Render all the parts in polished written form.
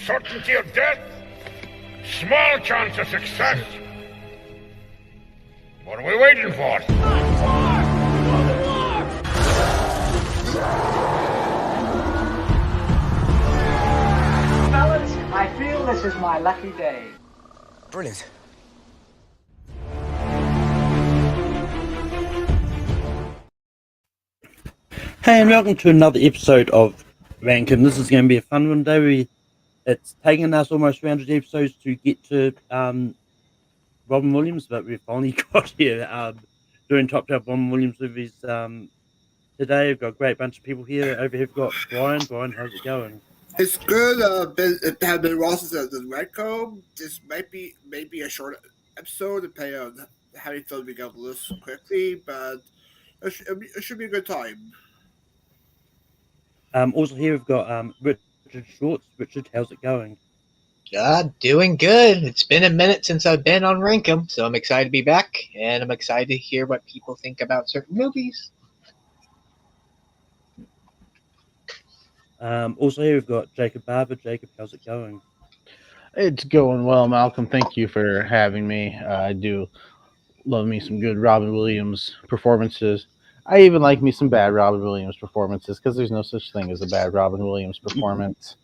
Certainty of death, small chance of success. What are we waiting for? Fellas, I feel this is my lucky day. Brilliant. Hey, and welcome to another episode of Rankin. This is going to be a fun one today. It's taken us almost 300 episodes to get to Robin Williams, but we've finally got here doing top 10 Robin Williams movies today. We've got a great bunch of people here. Over here we've got Brian. Brian, how's it going? It's good. It had been well since the Red Comb. This might be maybe a short episode, depending on how many films we got list quickly, but it should be a good time. Also here we've got Richard Shorts. Richard, how's it going? Doing good. It's been a minute since I've been on Rankum, so I'm excited to be back, and I'm excited to hear what people think about certain movies. Also here we've got Jacob Barber. Jacob, how's it going? It's going well, Malcolm. Thank you for having me. I do love me some good Robin Williams performances. I even like me some bad Robin Williams performances because there's no such thing as a bad Robin Williams performance.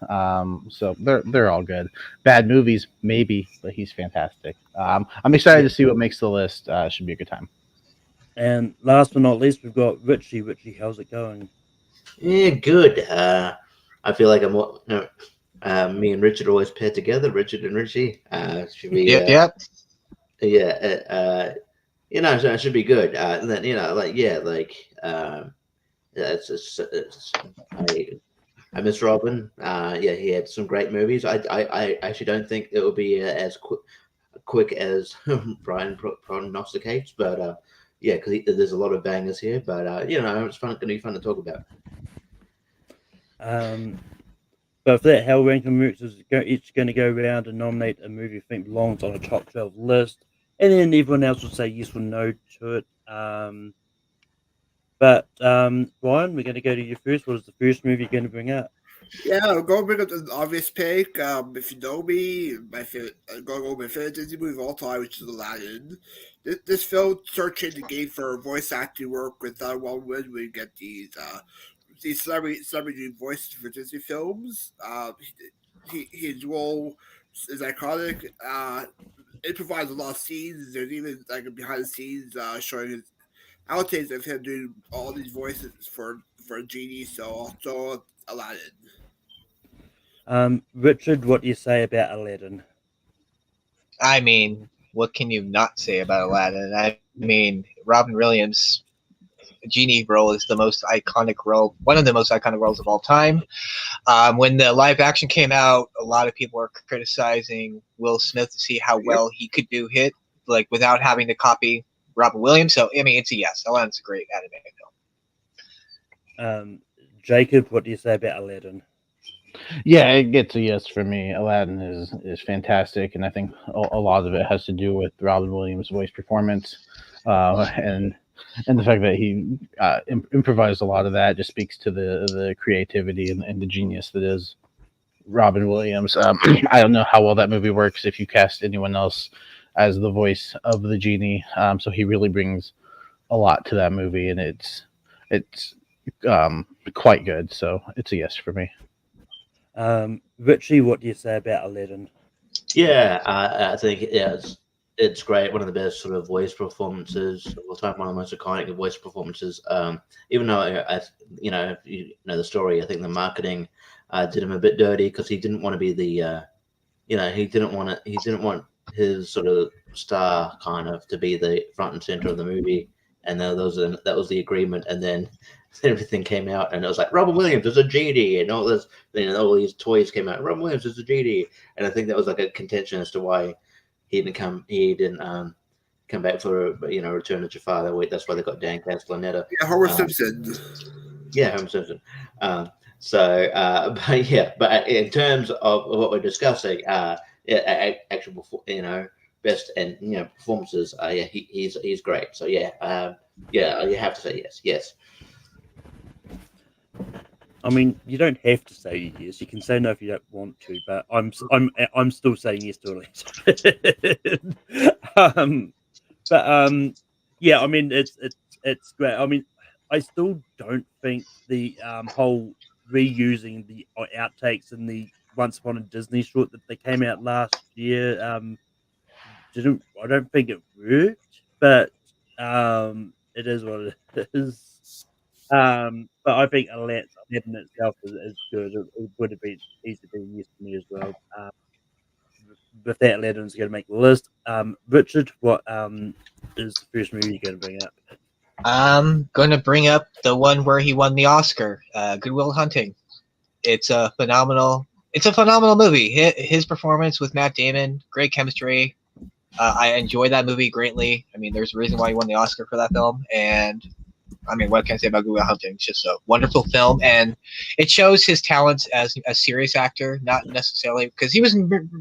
So they're all good. Bad movies, maybe, but he's fantastic. I'm excited to see what makes the list. Should be a good time. And last but not least, we've got Richie. Richie, how's it going? Yeah, good. I feel like me and Richard always pair together. Richard and Richie should be. Yep. Yeah. It should be good. Then I miss Robin. He had some great movies. I actually don't think it will be as quick as Brian prognosticates, but because there's a lot of bangers here. But it's going to be fun to talk about. But for that, how Rankin works is each going to go around and nominate a movie you think belongs on a top 12 list, and then everyone else will say yes or no to it. But Brian, we're going to go to you first. What is the first movie you're going to bring up? Yeah, I'm going to bring up an obvious pick. If you know me, I'm going to go with my favorite Disney movie of all time, which is Aladdin. This film searching the game for voice acting work with one win. We get these celebrity voices for Disney films. His role is iconic. It provides a lot of scenes. There's even like a behind the scenes showing his outtakes of him doing all these voices for Genie. So also Aladdin. Richard, what do you say about Aladdin? I mean, what can you not say about Aladdin? I mean, Robin Williams' Genie role is the most iconic role, one of the most iconic roles of all time. When the live action came out, a lot of people were criticizing Will Smith to see how well he could do it, like without having to copy Robin Williams. So, I mean, it's a yes. Aladdin's a great animated film. Jacob, what do you say about Aladdin? Yeah, it gets a yes for me. Aladdin is fantastic, and I think a lot of it has to do with Robin Williams' voice performance, and the fact that he improvised a lot of that just speaks to the creativity and the genius that is Robin Williams. I don't know how well that movie works if you cast anyone else as the voice of the genie. So he really brings a lot to that movie, and it's quite good. So it's a yes for me. Richie, what do you say about Aladdin? Yeah, I think it's great. One of the best sort of voice performances of all time. One of the most iconic voice performances. Even though if you know the story, I think the marketing did him a bit dirty because he didn't want to be the he didn't want his sort of star kind of to be the front and center of the movie, and that was the agreement. And then everything came out, and it was like Robin Williams is a genie, and all this, all these toys came out. Robin Williams is a genie, and I think that was like a contention as to why he didn't come back for Return of Jafar. That's why they got Dan Castellaneta. Yeah, Homer Simpson. Yeah, Homer Simpson. But in terms of what we're discussing, actual best and performances. He's great. So you have to say yes. I mean, you don't have to say yes. You can say no if you don't want to, but I'm still saying yes to it. Yeah. I mean, it's great. I mean, I still don't think the whole reusing the outtakes in the Once Upon a Disney short that they came out last year didn't. I don't think it worked, but it is what it is. But I think Aladdin itself is good. It would have been easy been yes for me as well. With that, Aladdin's going to make the list. Richard, what is the first movie you're going to bring up? I'm gonna bring up the one where he won the Oscar, Good Will Hunting. It's a phenomenal movie. His performance with Matt Damon, great chemistry. I enjoy that movie greatly. I mean, there's a reason why he won the Oscar for that film, and I mean, what can I say about Good Will Hunting? It's just a wonderful film, and it shows his talents as a serious actor, not necessarily because he was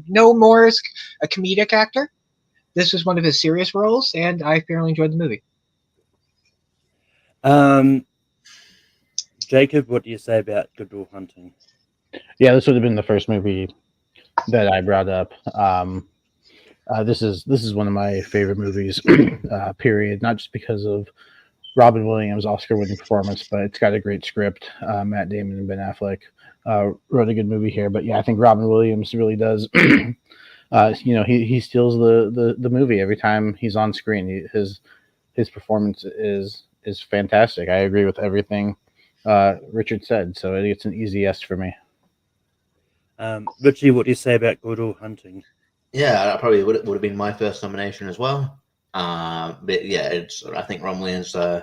no more as a comedic actor. This was one of his serious roles, and I fairly enjoyed the movie. Jacob, what do you say about Good Will Hunting? Yeah, this would have been the first movie that I brought up. This is one of my favorite movies, period. Not just because of Robin Williams' Oscar-winning performance, but it's got a great script. Matt Damon and Ben Affleck wrote a good movie here. But yeah, I think Robin Williams really does. He steals the movie every time he's on screen. His performance is fantastic. I agree with everything Richard said, so it's an easy yes for me. Richie, what do you say about Good Will Hunting? Yeah, that probably would have been my first nomination as well. But yeah, I think Ron Williams, one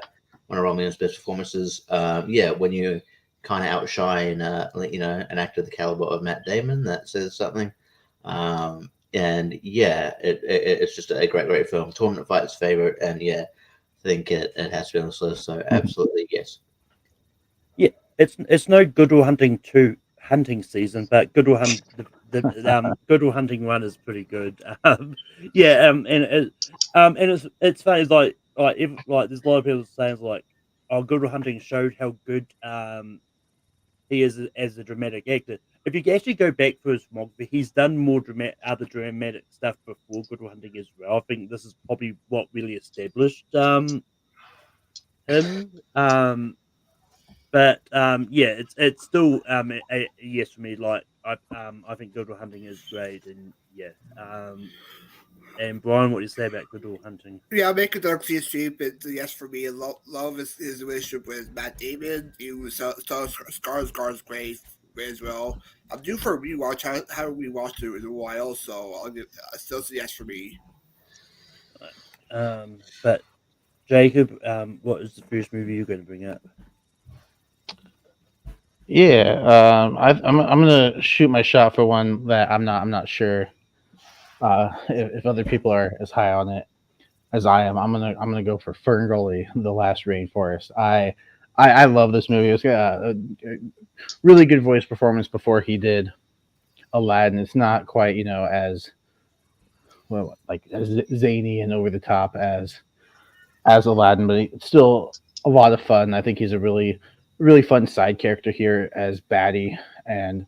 of Ron Williams' best performances. When you kind of outshine, an actor the caliber of Matt Damon, that says something. And yeah, it's just a great film. Tournament Fight's favorite, and yeah, I think it has to be on this list. So absolutely yes. Yeah, it's no Good Will Hunting 2 hunting season, but Good Will Hunt the Good Will Hunting 1 is pretty good. And it's funny there's a lot of people saying like, oh, Good Will Hunting showed how good he is as a dramatic actor. If you actually go back through his filmography, he's done more other dramatic stuff before Good Will Hunting as well. I think this is probably what really established him. But yeah, it's still a yes for me. Like I think Good Will Hunting is great, and yeah. And Brian, what do you say about Good Will Hunting? Yeah, make a dark sea street, but yes for me. Love his relationship with Matt Damon. He was Scar's great as well. I'm due for a rewatch. I haven't rewatched it in a while, so I'll still say yes for me. But Jacob, what is the first movie you're going to bring up? Yeah, I'm gonna shoot my shot for one that I'm not sure if other people are as high on it as I am. I'm gonna go for Ferngully, The Last Rainforest. I love this movie. It's got a really good voice performance before he did Aladdin. It's not quite as as zany and over the top as Aladdin, but it's still a lot of fun. I think he's a really fun side character here as Batty. And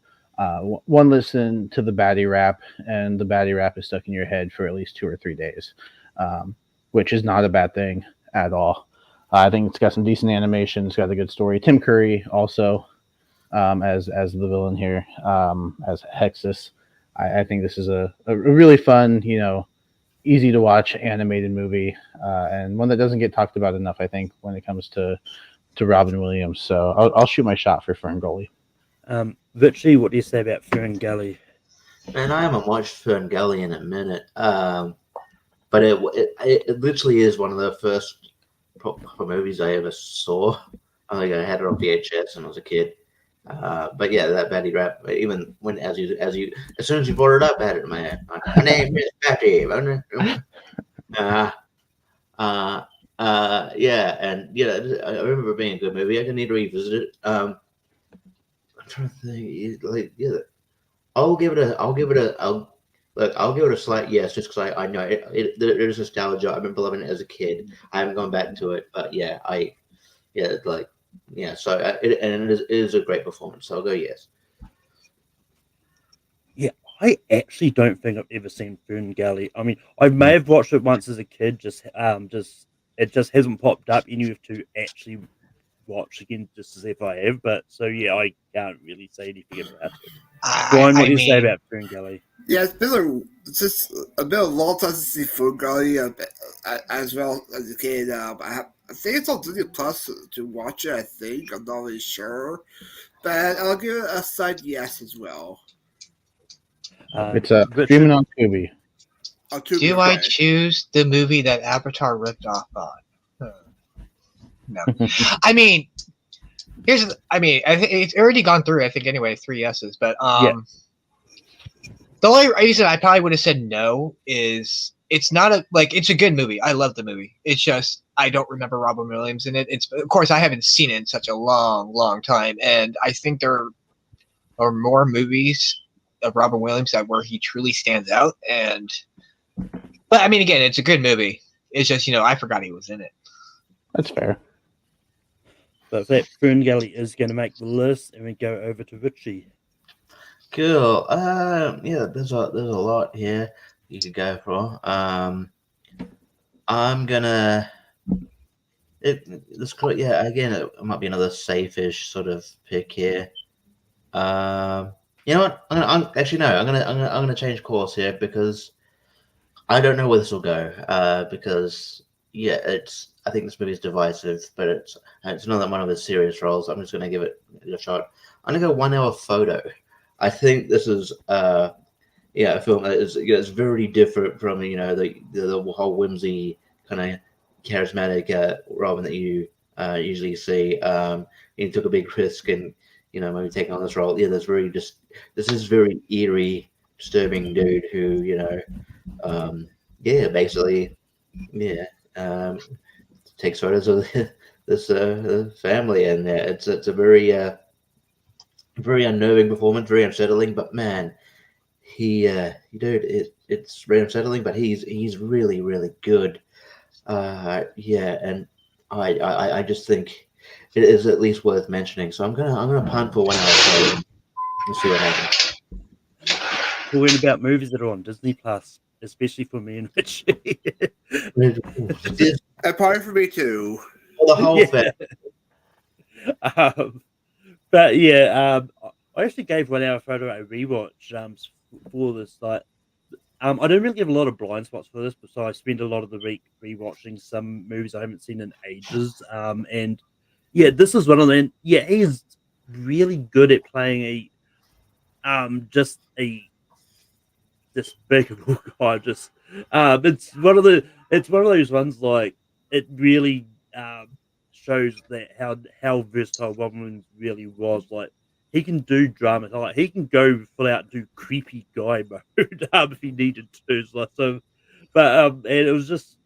one listen to the Batty rap, and the Batty rap is stuck in your head for at least 2 or 3 days, which is not a bad thing at all. I think it's got some decent animation. It's got a good story. Tim Curry also as the villain here, as Hexus. I think this is a really fun, easy to watch animated movie, and one that doesn't get talked about enough, I think, when it comes to Robin Williams. So I'll shoot my shot for Ferngully. Richie, what do you say about Ferngully? Man, I haven't watched Ferngully in a minute, but it literally is one of the first proper movies I ever saw. I think I had it on VHS when I was a kid. But yeah, that Batty rap. Even when as soon as you brought it up, I had it in my head. My name is Batty. Yeah, and yeah, I remember it being a good movie. I need to revisit it. I'm trying to think. I'll give it a slight yes, just because I know there's nostalgia. I remember loving it as a kid. I haven't gone back to it, but yeah, Yeah, so it is a great performance. So I'll go yes. Yeah, I actually don't think I've ever seen Ferngully. I mean, I may have watched it once as a kid, just it just hasn't popped up. You have to actually watch again just to see if I have. But so yeah, I can't really say anything about it. Brian, what I do you say mean, about Ferngully? Yeah, it's just a bit of long time since see Food Gully as well as a kid. I think it's on Disney Plus to watch it. I think I'm not really sure, but I'll give it a side yes as well. It's Richard, streaming on Tubi. Oh, to be do I correct. choose the movie that Avatar ripped off on? No. I mean, I think it's already gone through. I think anyway, 3 yeses. But Yeah. the only reason I probably would have said no is it's not it's a good movie. I love the movie. It's just I don't remember Robin Williams in it. It's of course I haven't seen it in such a long time, and I think there are more movies of Robin Williams where he truly stands out. But I mean, again, it's a good movie. It's just I forgot he was in it. That's fair. But that Ferngully is going to make the list, and we go over to Richie. Cool. Yeah, there's a lot here you could go for. I'm gonna. Yeah. Again, it might be another safe-ish sort of pick here. You know what? Actually no. I'm gonna change course here because I don't know where this will go. Because yeah, I think this movie is divisive, but it's not one of his serious roles. I'm just gonna give it a shot. I'm gonna go 1 hour photo. I think this is a film that is it's very different from the whole whimsy kind of charismatic Robin that you usually see. He took a big risk and maybe taking on this role. Yeah, this is very eerie, disturbing dude who basically takes photos of this family, and it's a very unnerving performance, very unsettling. But man, it's very unsettling, but he's really good. And I just think it is at least worth mentioning. So I'm gonna punt for 1 hour play and see what happens. Talking about movies that are on Disney Plus, especially for me and Richie. And probably for me too. For the whole thing. But yeah, I actually gave 1 hour photo a rewatch for this. I don't really have a lot of blind spots for this, but so I spend a lot of the week rewatching some movies I haven't seen in ages. And yeah, this is one of them. Yeah, he is really good at playing just a despicable guy. Just it's one of those ones like it really shows that how versatile Robin Williams really was. Like he can do drama, like he can go full out do creepy guy mode if he needed to. And it was just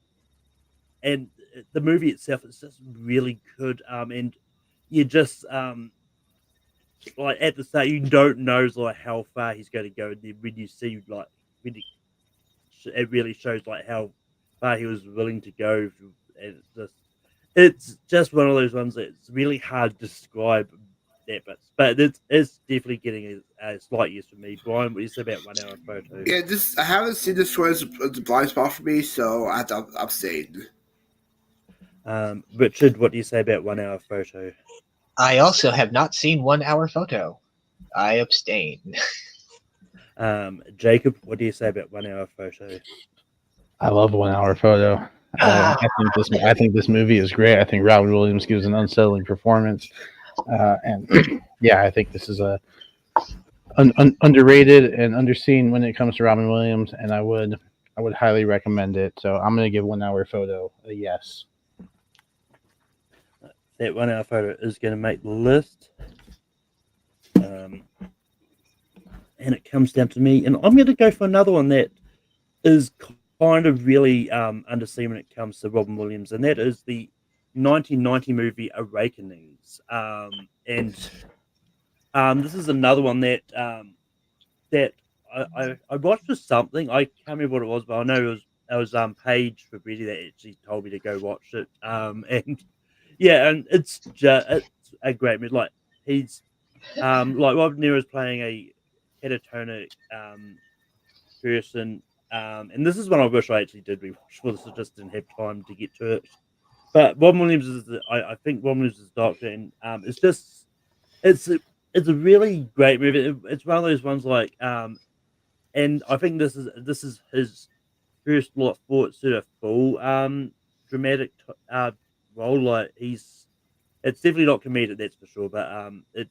and the movie itself is just really good. And you just like at the start you don't know like how far he's going to go, and then when you see like when it really shows like how far he was willing to go, and it's just one of those ones that's really hard to describe that, but it's definitely getting a slight yes for me. Brian, what do you say about 1 hour photo? Yeah, I haven't seen this one as a blind spot for me, so I have to abstain. Richard, what do you say about 1 hour photo? I also have not seen 1 hour photo. I abstain. Jacob, what do you say about 1 hour photo? I love 1 hour photo. I think this movie is great. I think Robin Williams gives an unsettling performance, and yeah, I think this is a underrated and underseen when it comes to Robin Williams, and I would highly recommend it. So I'm going to give 1 hour photo a yes. That 1 hour photo is going to make the list, and it comes down to me, and I'm going to go for another one that is kind of really underseen when it comes to Robin Williams, and that is the 1990 movie Awakenings. And this is another one that I watched for something. I can't remember what it was, but I know it was Paige Fabretti that actually told me to go watch it. And Yeah, and it's a great movie. Like he's like Robert De Niro's playing a catatonic person. And this is one I wish I actually did rewatch for this. I just didn't have time to get to it. But Robin Williams is I think Robin Williams is Doctor, and it's just it's a, it's a really great movie. It's one of those ones like and I think this is his first like for sort of full dramatic role. Like it's definitely not comedic, that's for sure. But it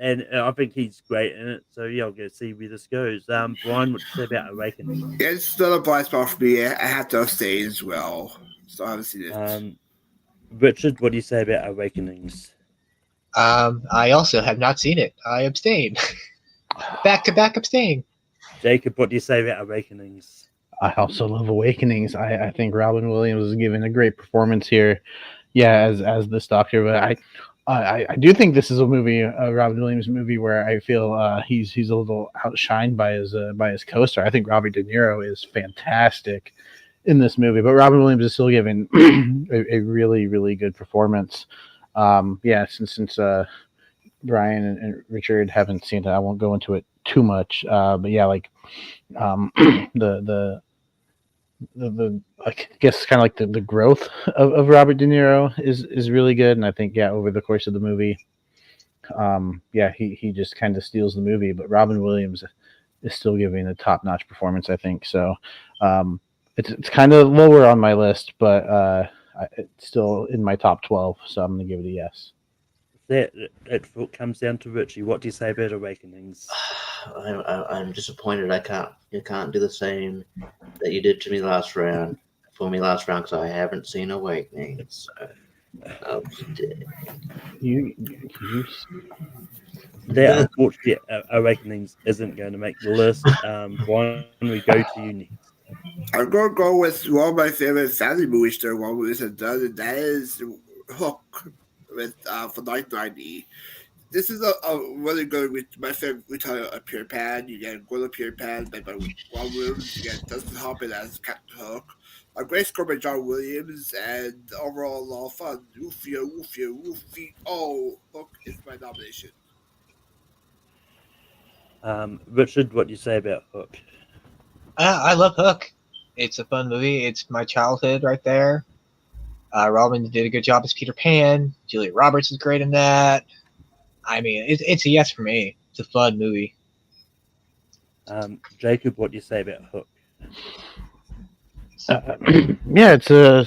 and I think he's great in it. So yeah, I'll go see where this goes. Brian, what you say about Awakening? Yeah, it's still a blind spot for me. I have to stay as well. So I haven't seen it. Richard, what do you say about Awakenings? I also have not seen it. I abstain. Back to back abstain. Jacob, what do you say about Awakenings? I also love Awakenings. I think Robin Williams is giving a great performance here. Yeah, as this Doctor, but I do think this is a movie, a Robin Williams movie, where I feel he's a little outshined by his co-star. I think Robert De Niro is fantastic in this movie, but Robin Williams is still giving a really, really good performance. Yeah, since Brian and Richard haven't seen it, I won't go into it too much. But yeah, like the I guess kind of like the growth of Robert De Niro is really good, and I think over the course of the movie, he just kind of steals the movie. But Robin Williams is still giving a top notch performance, I think. So it's kind of lower on my list, but it's still in my top 12. So I'm gonna give it a yes. It comes down to Richie. What do you say about Awakenings? I'm disappointed. You can't do the same that you did to me last round. For me last round, because I haven't seen Awakenings. So, That unfortunately, Awakenings isn't going to make the list. Brian, we go to you next. I'm going to go with one of my favorite family movies that one Williams has done, and that is Hook with from 1990. This is a really good with my favorite retelling of Peter Pan. You get Gwilla Peter Pan by Ron Williams. You get Dustin Hoffman as Captain Hook. A great score by John Williams, and overall a lot of fun. Woofy. Oh, Hook is my nomination. Richard, what do you say about Hook? I love Hook. It's a fun movie. It's my childhood right there. Robin did a good job as Peter Pan. Julia Roberts is great in that. I mean, it's a yes for me. It's a fun movie. Jacob, what do you say about Hook? Yeah, it's a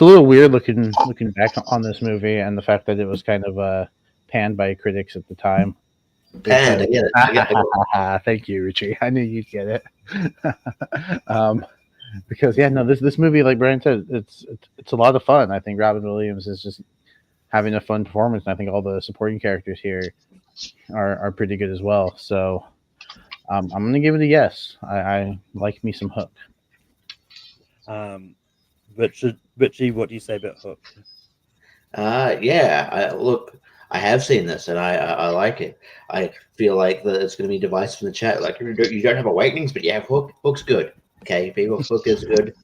little weird looking back on this movie, and the fact that it was kind of panned by critics at the time. Panned, I get it. Thank you, Richie. I knew you'd get it. Because this movie, like Brian said, it's a lot of fun. I think Robin Williams is just having a fun performance, and I think all the supporting characters here are pretty good as well. So I'm gonna give it a yes. I like me some Hook. Richie, what do you say about Hook? I have seen this and I like it. I feel like that it's going to be divisive in the chat. Like you don't have Awakenings, but you have Hook. Hook's good. Okay, people, Hook is good.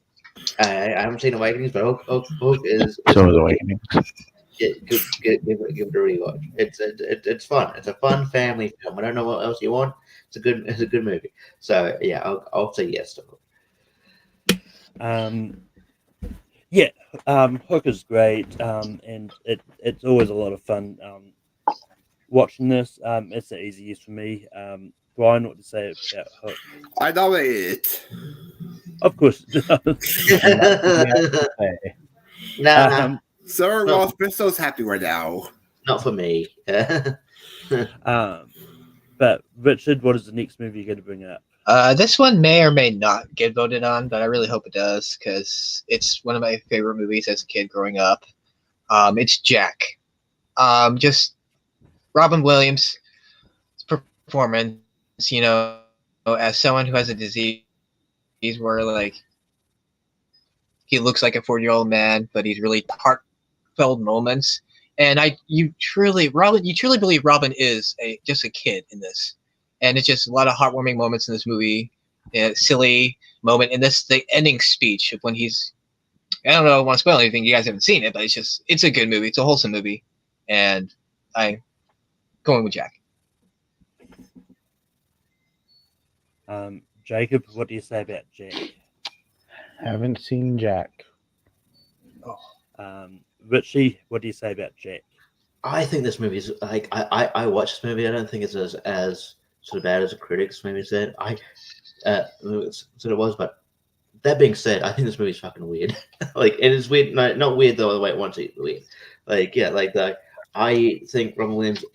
I haven't seen Awakenings, but Hook is. So is Awakenings. Give it a rewatch. It's fun. It's a fun family film. I don't know what else you want. It's a good movie. So yeah, I'll say yes to Hook. Hook is great, and it's always a lot of fun watching this. It's an easy yes for me. Brian, what to say about Hook? I nominate it. Of course. Nah. Sir Ross Bristow's happy right now. Not for me. But Richard, what is the next movie you're going to bring up? This one may or may not get voted on, but I really hope it does because it's one of my favorite movies as a kid growing up. It's Jack. Just Robin Williams' performance, as someone who has a disease where like he looks like a 40-year-old man, but he's really heartfelt moments. And you truly believe Robin is just a kid in this. And it's just a lot of heartwarming moments in this movie. A silly moment in the ending speech of when he's I don't know if I want to spoil anything. You guys haven't seen it, but it's a good movie. It's a wholesome movie, and I'm going with Jack. Jacob, what do you say about Jack? Haven't seen Jack. Richie, what do you say about Jack? I think this movie is like I watched this movie. I don't think it's as sort of bad as the critics maybe said. Sort of was, but that being said, I think this movie is fucking weird. Like it is weird, not weird the way it wants to be weird. Like yeah, like I think Robin Williams,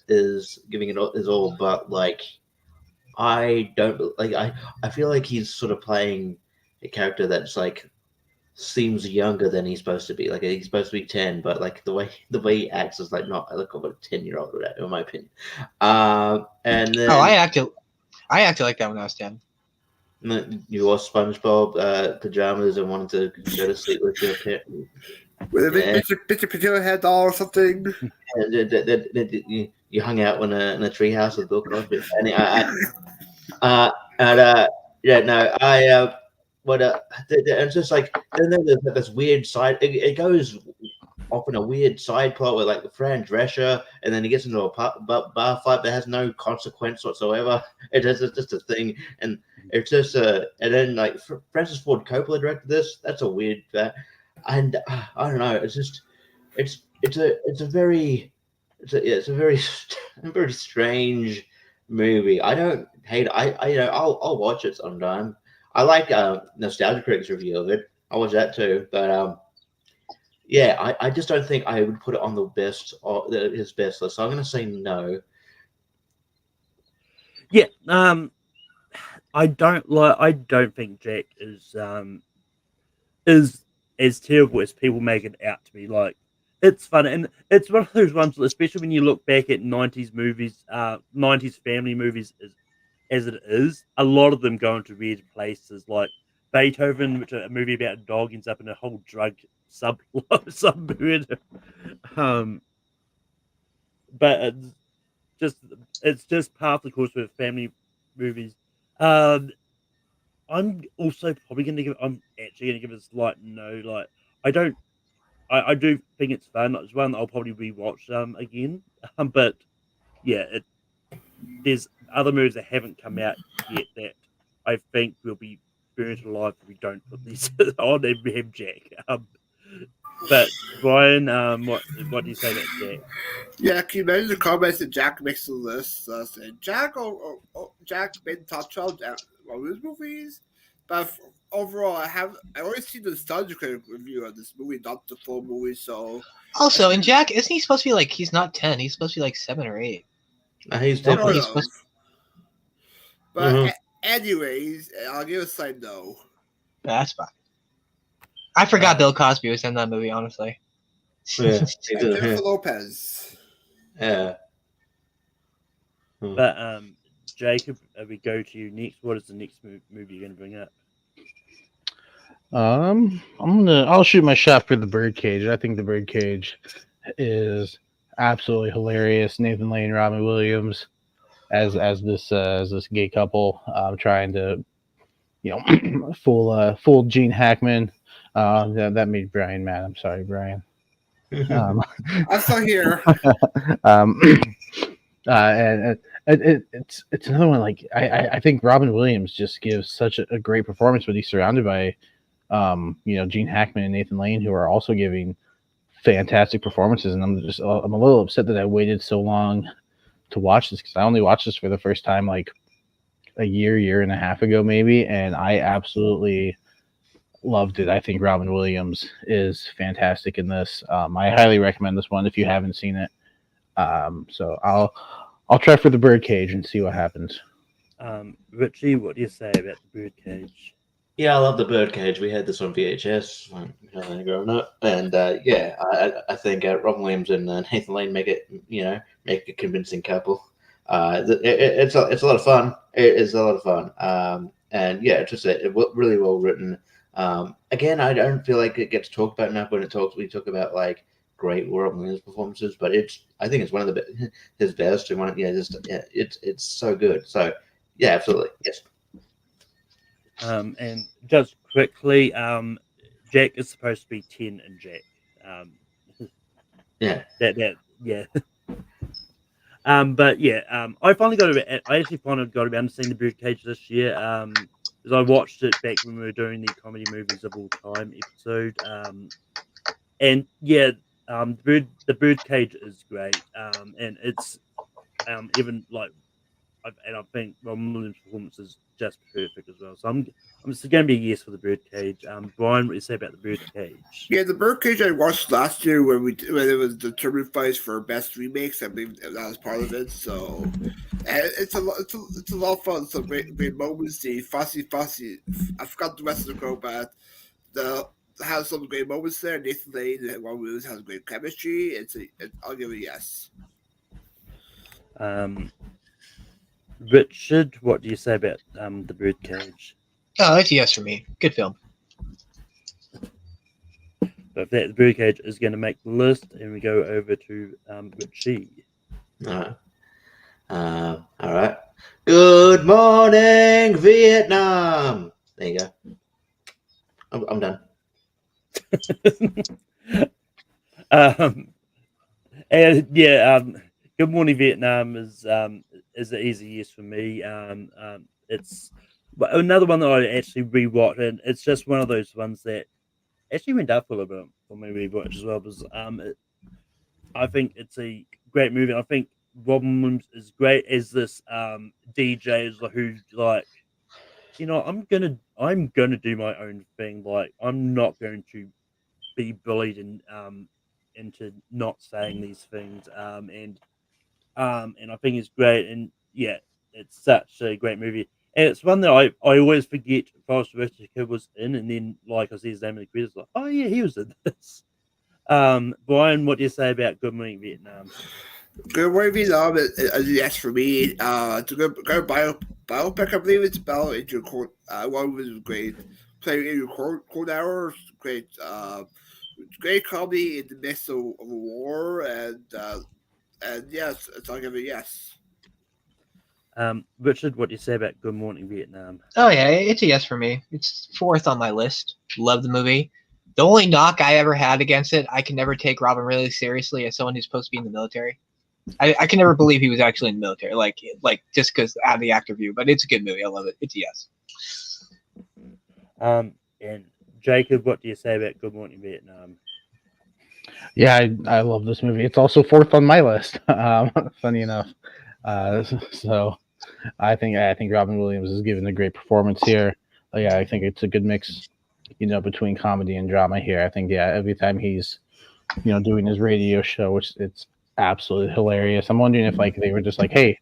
is giving it his all, but like I don't like I feel like he's sort of playing a character that's like seems younger than he's supposed to be. Like he's supposed to be 10, but like the way he acts is like not like of a 10-year-old, in my opinion. And then I acted like that when I was 10. you wore SpongeBob pajamas and wanted to go to sleep with your pet. With a bit of potato head doll or something. And you hung out in a treehouse with Bill Cosby. And it's just like then there's this weird side. It goes off in a weird side plot with like Fran Drescher, and then he gets into a bar fight that has no consequence whatsoever. It's just a thing, and it's just and then like Francis Ford Coppola directed this. That's a weird, and I don't know. It's just it's a very very strange movie. I don't hate it. I'll watch it sometime. I like Nostalgia Critic's review of it. I watch that too, but yeah, I just don't think I would put it on the best or his best list. So I'm going to say no. Yeah, I don't think Jack is as terrible as people make it out to be. Like, it's fun, and it's one of those ones, especially when you look back at 90s movies, 90s family movies as it is, a lot of them go into weird places, like Beethoven, which is a movie about a dog, ends up in a whole drug submurder. But it's just part of the course with family movies. I'm also probably going to give. I'm actually going to give it a slight no. Like I do think it's fun. It's one that I'll probably rewatch again. But yeah, there's other movies that haven't come out yet that I think will be burnt alive if we don't put these on and have Jack. But Brian, what do you say about Jack? Yeah, can you imagine the comments that Jack makes the list? Saying Jack been touched on one of his movies, but overall, I only seen the Nostalgia Critic review of this movie, not the full movie. So Also, in Jack, isn't he supposed to be like he's not 10? He's supposed to be like 7 or 8. He's definitely supposed. But anyways, I'll give a side no. That's fine. I forgot Bill Cosby was in that movie, honestly. Yeah, Jennifer Lopez. Yeah. But Jacob, we go to you next. What is the next movie you're going to bring up? I'll shoot my shot for The Birdcage. I think The Birdcage is absolutely hilarious. Nathan Lane, Robin Williams, as this gay couple, trying to, fool Gene Hackman. That made Brian mad. I'm sorry, Brian. I'm still here. And it's another one. Like I think Robin Williams just gives such a great performance, but he's surrounded by Gene Hackman and Nathan Lane, who are also giving fantastic performances. And I'm a little upset that I waited so long to watch this, because I only watched this for the first time like a year and a half ago maybe, and I absolutely loved it. I think Robin Williams is fantastic in this. I highly recommend this one if you haven't seen it. So I'll try for The Birdcage and see what happens. Richie, what do you say about The Birdcage? Yeah, I love The Birdcage. We had this on VHS when growing up, and I think Robin Williams and Nathan Lane make a convincing couple. It's a lot of fun. It is a lot of fun. And yeah, it's just really well written. Again, I don't feel like it gets talked about enough when we talk about like great Robin Williams performances, but I think it's one of his best, and it's so good. So yeah, absolutely, yes. And just quickly, Jack is supposed to be 10 and Jack. Yeah. Yeah. But yeah, I finally got I actually finally got around to seeing the Birdcage this year. Because I watched it back when we were doing the comedy movies of all time episode. And yeah, the Birdcage is great. And it's even like, I think Robin Williams' performance is just perfect as well. So I'm just going to be a yes for the Birdcage. Brian, what do you say about the Birdcage? Yeah, the Birdcage I watched last year when it was the Turbo Fights for best remakes. I believe that was part of it. So it's a lot of fun. Some great moments. The Fosse. I forgot the rest of the group, but the has some great moments there. Nathan Lane and Robin Williams has great chemistry. I'll give it a yes. Richard, what do you say about the Birdcage? Oh, it's a yes for me. Good film. But the Birdcage is going to make the list, and we go over to Richie. All right. Good morning, Vietnam. There you go. I'm done. And yeah, Good Morning Vietnam is an easy yes for me. It's another one that I actually rewatched, and it's just one of those ones that actually went up a little bit for me rewatch as well. Because I think it's a great movie. I think Robin Williams is great as this DJ who's like, I'm gonna do my own thing. Like, I'm not going to be bullied and into not saying these things. And I think it's great. And yeah, it's such a great movie. And it's one that I always forget Forrest Whitaker was in, and then like I see his name in the credits, like, oh yeah, he was in this. Brian, what do you say about Good Morning Vietnam? Good Morning Vietnam is a yes for me. It's a good biopic, I believe it's about Adrian Court. One was great. Playing Adrian Court Hour, great. Great comedy in the midst of a war, and yes, I'll give it a yes. Richard, what do you say about Good Morning Vietnam? Oh yeah, it's a yes for me. It's fourth on my list. Love the movie. The only knock I ever had against it, I can never take Robin really seriously as someone who's supposed to be in the military. I can never believe he was actually in the military, like just because out of the actor view. But it's a good movie. I love it. It's a yes. And Jacob, what do you say about Good Morning Vietnam? Yeah, I love this movie. It's also fourth on my list. Funny enough. So I think Robin Williams is giving a great performance here. Yeah, I think it's a good mix, between comedy and drama here. I think every time he's, doing his radio show, which it's absolutely hilarious. I'm wondering if they were just like, hey,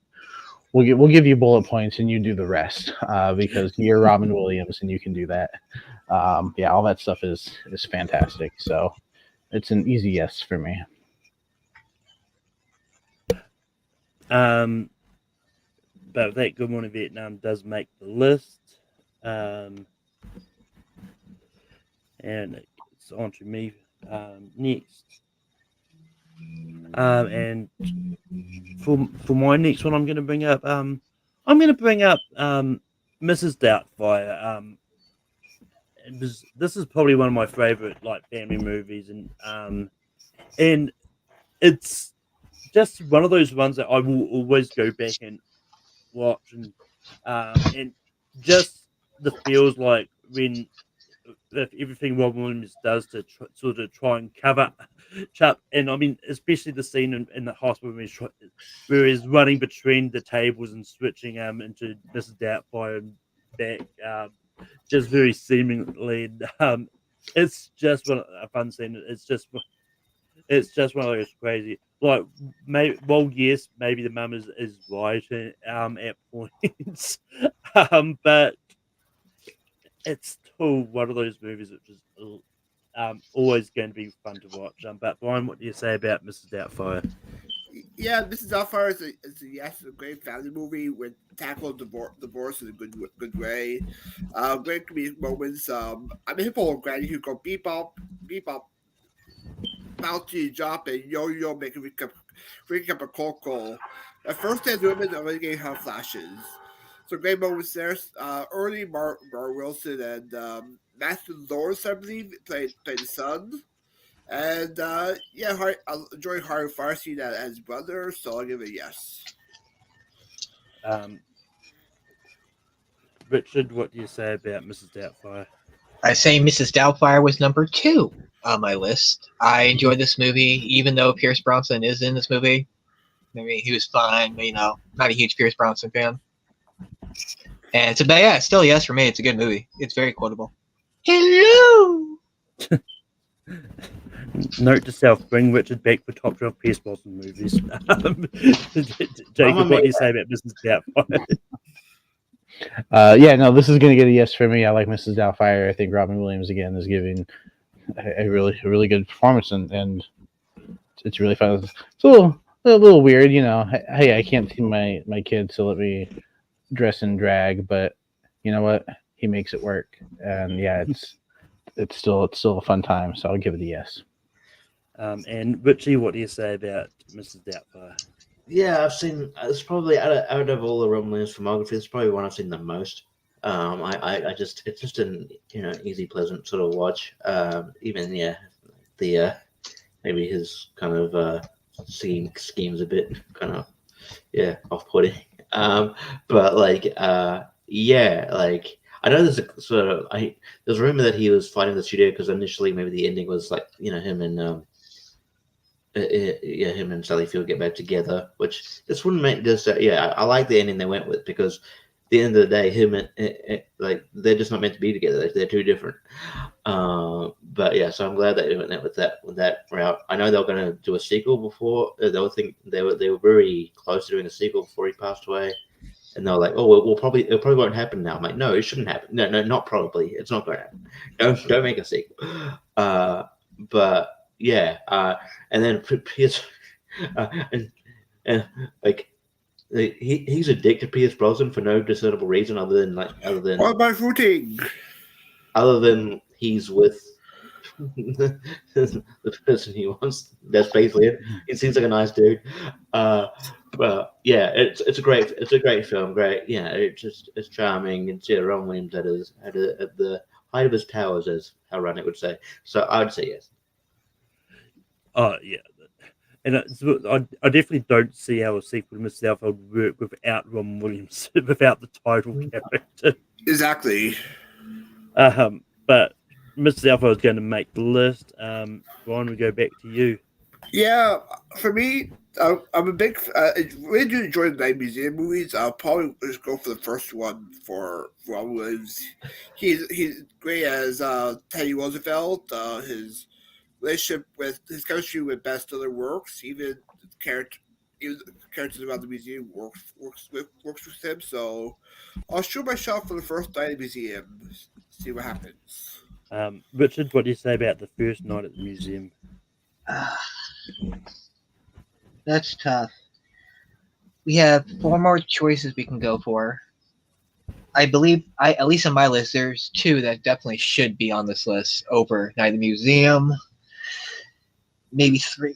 we'll give you bullet points and you do the rest because you're Robin Williams and you can do that. All that stuff is fantastic. So it's an easy yes for me. But that Good Morning Vietnam does make the list. And it's on to me next. And for my next one, I'm going to bring up Mrs. Doubtfire. This is probably one of my favorite family movies, and it's just one of those ones that I will always go back and watch, and just the feels like when everything Robin Williams does to sort of try and cover up, and I mean especially the scene in the hospital where he's running between the tables and switching into Mrs. Doubtfire and back, just very seemingly. It's just a fun scene. It's just one of those crazy. Maybe the mum is right at points, but it's still one of those movies which is always going to be fun to watch. But Brian, what do you say about Mrs. Doubtfire? Yeah, Mrs. Doubtfire is a great family movie with tackle divorce in a good way. Great comedic moments. I'm a hippo granny who go beep up, bouncy drop, and yo making ring up a cold call. At first, as women already getting her flashes. So great moments there. Early Mar Wilson and Matthew Lawrence, I believe, played the son. And yeah, I enjoy Harry Farsi as his brother, so I'll give it a yes. Richard, what do you say about Mrs. Doubtfire? I say Mrs. Doubtfire was number 2 on my list. I enjoyed this movie, even though Pierce Brosnan is in this movie. I mean, he was fine, but not a huge Pierce Brosnan fan. And but yeah, still yes for me. It's a good movie. It's very quotable. Hello. Note to self: bring Richard back for top 12 Pierce Brosnan movies. Jacob, what do you say about Mrs. Doubtfire? Yeah, no, this is going to get a yes for me. I like Mrs. Doubtfire. I think Robin Williams again is giving a really good performance, and it's really fun. It's a little weird, Hey, I can't see my kids, so let me dress in drag. But you know what? He makes it work, and yeah, it's still a fun time. So I'll give it a yes. And Richie, what do you say about Mrs. Doubtfire? Yeah, I've seen. It's probably out of all the Robin Williams filmography, it's probably one I've seen the most. It's just an easy, pleasant sort of watch. Even the maybe his kind of schemes a bit kind of off-putting. But I know there's a sort of there's a rumor that he was fighting the studio because initially maybe the ending was him and him and Sally Field get back together, which this wouldn't make this. I like the ending they went with because at the end of the day, him and they're just not meant to be together. They're too different. But yeah, so I'm glad that they went with that route. I know they were going to do a sequel before. They were very close to doing a sequel before he passed away, and they were like, "Oh, it probably won't happen now." I'm like, "No, it shouldn't happen. No, not probably. It's not going to happen. Don't make a sequel." But yeah, and then Pierce, he's addicted to Pierce Brosnan for no discernible reason other than what am I rooting? Other than he's with the person he wants. That's basically it. He seems like a nice dude. But yeah, it's a great film. Great, it's charming. And Robin Williams at the height of his powers, as how Rodney would say. So I'd say yes. Oh yeah, and I definitely don't see how a sequel to Mrs. Doubtfire would work without Robin Williams, without the title character. Exactly. But Mrs. Doubtfire is going to make the list. Ryan, we go back to you. Yeah, for me, I'm a big. Really do enjoy the Night Museum movies. I'll probably just go for the first one for Robin Williams. He's great as Teddy Roosevelt. His relationship with his chemistry with Ben Stiller works. Even the characters around the museum works with him. So I'll shoot my shot for the first night at the museum. See what happens. Richard, what do you say about the first night at the museum? That's tough. We have 4 more choices we can go for. I believe, at least on my list, there's 2 that definitely should be on this list over Night at the Museum. Maybe 3.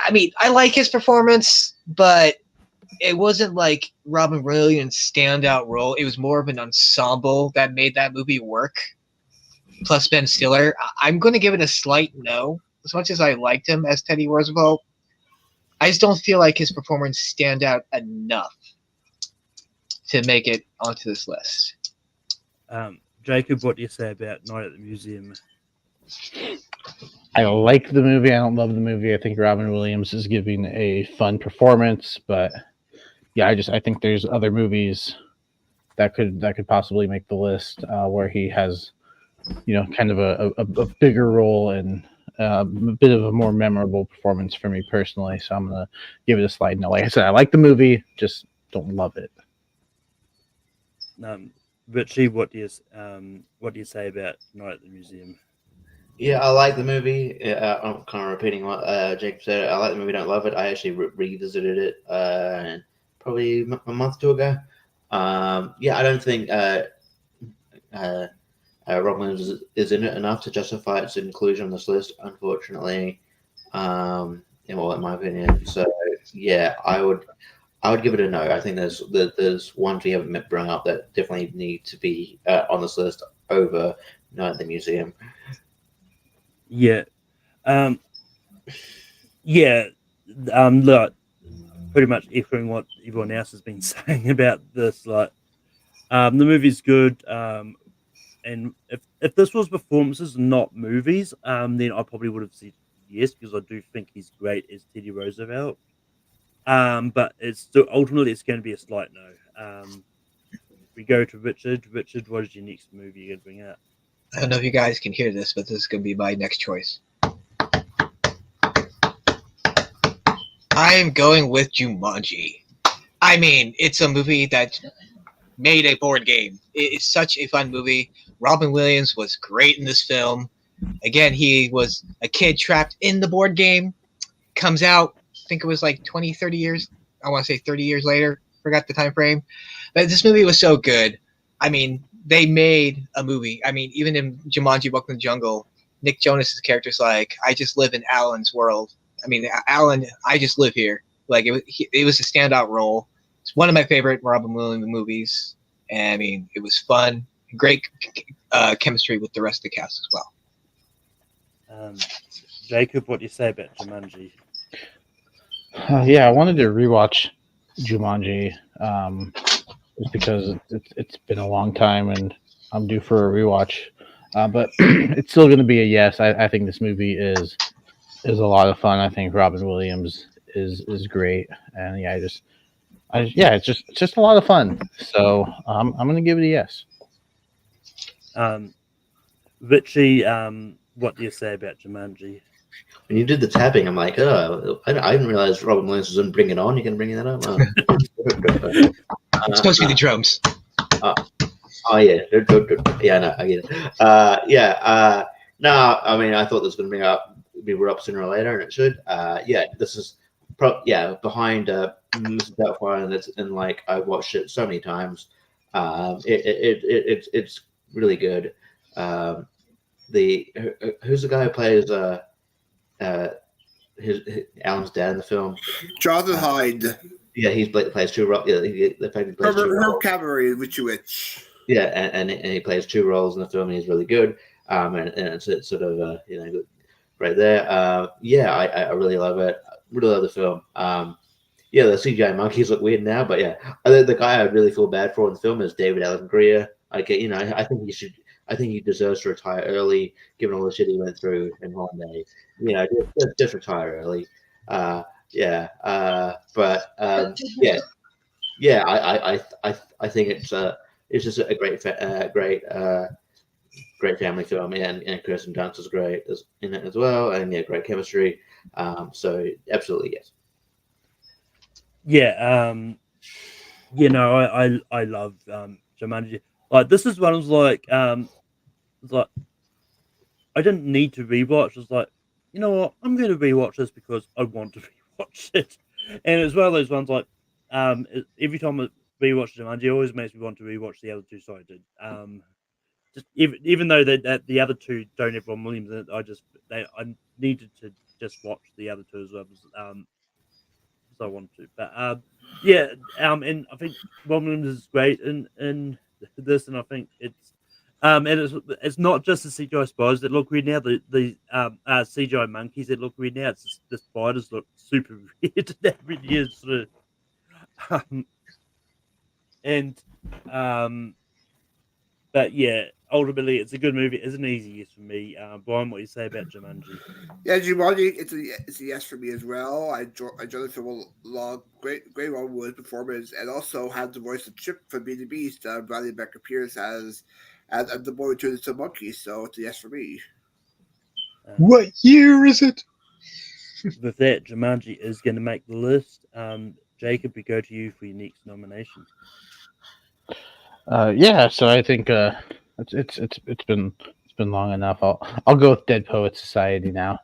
I mean, I like his performance, but it wasn't like Robin Williams' standout role. It was more of an ensemble that made that movie work. Plus Ben Stiller. I'm going to give it a slight no. As much as I liked him as Teddy Roosevelt, I just don't feel like his performance stand out enough to make it onto this list. Jacob, what do you say about Night at the Museum? I like the movie. I don't love the movie. I think Robin Williams is giving a fun performance, but yeah, I think there's other movies that could possibly make the list where he has, kind of a bigger role and a bit of a more memorable performance for me personally. So I'm gonna give it a slight no. Like I said, I like the movie, just don't love it. Richie, what do you say about Night at the Museum? Yeah, I like the movie. I'm kind of repeating what Jacob said. I like the movie, don't love it. I actually revisited it probably a month or 2 ago. I don't think Robin Williams is in it enough to justify its inclusion on this list, unfortunately, in my opinion. So yeah, I I would give it a no. I think there's ones we haven't brought up that definitely need to be on this list over Night at the Museum. Yeah. Yeah. Look, pretty much echoing what everyone else has been saying about this. Like, the movie's good. And if this was performances, not movies, then I probably would have said yes, because I do think he's great as Teddy Roosevelt. But it's still ultimately it's going to be a slight no. We go to Richard. Richard, what is your next movie you're going to bring out? I don't know if you guys can hear this, but this is going to be my next choice. I'm going with Jumanji. I mean, it's a movie that made a board game. It's such a fun movie. Robin Williams was great in this film. Again, he was a kid trapped in the board game. Comes out, I think it was like 20, 30 years. I want to say 30 years later. Forgot the time frame. But this movie was so good. I mean, they made a movie. I mean, even in Jumanji Welcome to the Jungle, Nick Jonas's character's like, I just live in Alan's world. I mean, Alan, I just live here. Like, it was a standout role. It's one of my favorite Robin Williams movies. And, I mean, it was fun. Great chemistry with the rest of the cast as well. Jacob, what do you say about Jumanji? Yeah, I wanted to rewatch Jumanji just because it's been a long time and I'm due for a rewatch. But it's still going to be a yes. I think this movie is a lot of fun. I think Robin Williams is great, and it's just a lot of fun. So I'm going to give it a yes. Richie, what do you say about Jumanji? When you did the tapping, I'm like, oh, I didn't realize Robin Williams was in Bring It On. You can bring that up. It's supposed to be the drums. Oh yeah, yeah, no, I get it. No, I mean, I thought this was going to be brought up sooner or later, and it should. This is behind Mrs. Doubtfire, and it's and like I've watched it so many times. It's really good. Who's the guy who plays his Alan's dad in the film? Jonathan Hyde. Yeah, he plays two roles. Yeah, he plays Herb Cavalry, Witch. Yeah, and he plays two roles in the film, and he's really good. And it's sort of right there. I really love it. Really love the film. The CGI monkeys look weird now, but yeah, the guy I really feel bad for in the film is David Alan Grier. I think he deserves to retire early, given all the shit he went through in Holiday. Just retire early. I think it's just a great family film, and Kirsten Dunst is great in it as well, and great chemistry. So absolutely yes. I love Jumanji. Like, this is one of like I didn't need to rewatch. It's like, you know what, I'm going to rewatch this because I want to rewatch it. And it's one of those ones like every time I rewatch Jumanji, it always makes me want to rewatch the other two. So I did. Just even though that the other two don't have Ron Williams in it, I needed to just watch the other two as well. Because I wanted to. But and I think Ron Williams is great in this, and I think it's and it's not just the CGI spiders that look weird now. The CGI monkeys that look weird now. It's just, the spiders look super weird. That really is sort of, but yeah, ultimately it's a good movie. It's an easy yes for me. Brian, what do you say about Jumanji? Yeah, Jumanji, it's a yes for me as well. I enjoyed the film a lot. Great Robin Williams performance, and also had the voice of Chip from Beauty and the Beast, Bradley Becker Pierce as the boy who turned into a monkey. So it's a yes for me. What year is it? With that, Jumanji is going to make the list. Jacob, we go to you for your next nomination. So I think it's been long enough. I'll go with Dead Poets Society now.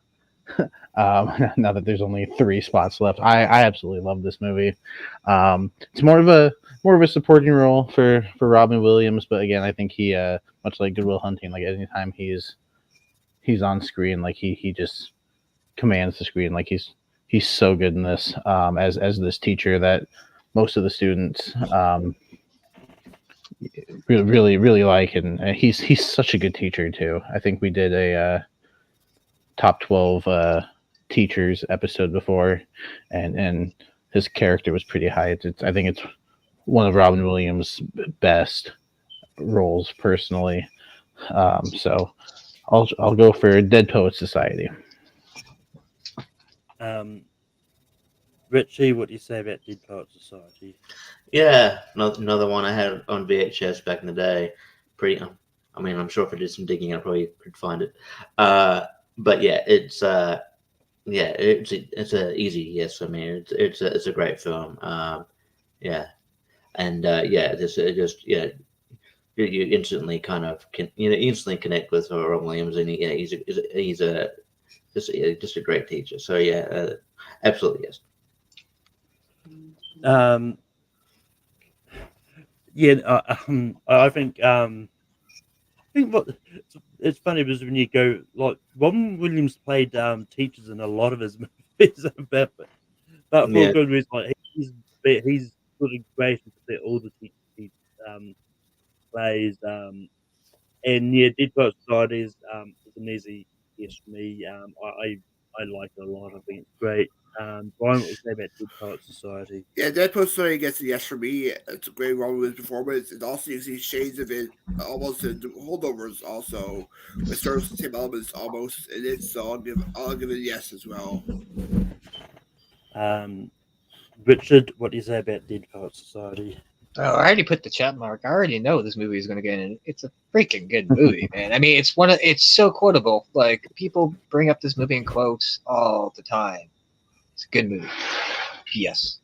Now that there's only 3 spots left, I absolutely love this movie. It's more of a supporting role for Robin Williams, but again, I think he much like Good Will Hunting, like anytime he's on screen, like he just commands the screen. Like he's so good in this as this teacher that most of the students really like, and he's such a good teacher too. I think we did a top 12 teachers episode before, and his character was pretty high. I think it's one of Robin Williams' best roles personally. So I'll go for Dead Poets Society. Richie, what do you say about Dead Poets Society? Yeah, another one I had on VHS back in the day. Pretty. I mean, I'm sure if I did some digging, I probably could find it. But yeah, it's a easy yes for me. It's a great film. Yeah, and you instantly kind of instantly connect with Robin Williams, and he's just a great teacher. So yeah, absolutely yes. I think what it's funny because when you go like Robin Williams played teachers in a lot of his movies, but for good reason. Like he's sort of great at all the teachers he plays. And yeah, Dead Poets Society is an easy yes for me. I like it a lot. I think it's great. Brian, what was say about Dead Poets Society? Yeah, Dead Poets Society gets a yes for me. It's a great Robin Williams performance. It also you see shades of it almost in Holdovers also, with serves the same elements almost in it. So I'll give it a yes as well. Richard, what do you say about Dead Poets Society? Oh, I already put the chat mark. I already know this movie is going to get in. It's a freaking good movie, man. I mean, it's so quotable. Like people bring up this movie in quotes all the time. It's a good movie. Yes.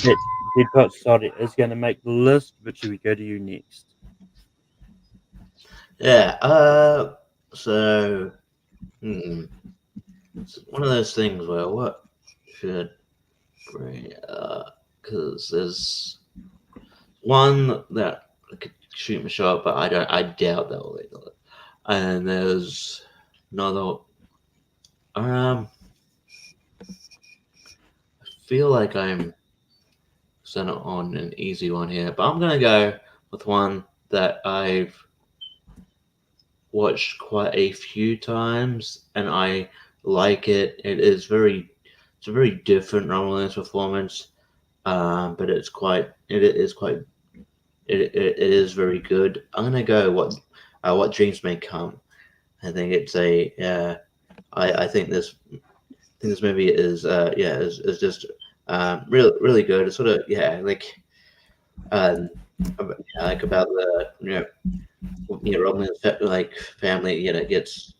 Dead Poets Society is going to make the list, but should we go to you next? Yeah. So it's one of those things where what should bring because there's one that I could shoot my shot, but I doubt that will legal it. And there's another. I feel like I'm centered on an easy one here, but I'm gonna go with one that I've watched quite a few times, and I like it. It's a very different Robin Williams performance, but it is very good. I'm gonna go what dreams may come. I think it's I think this movie is is just really good. It's sort of like about the Robin like family gets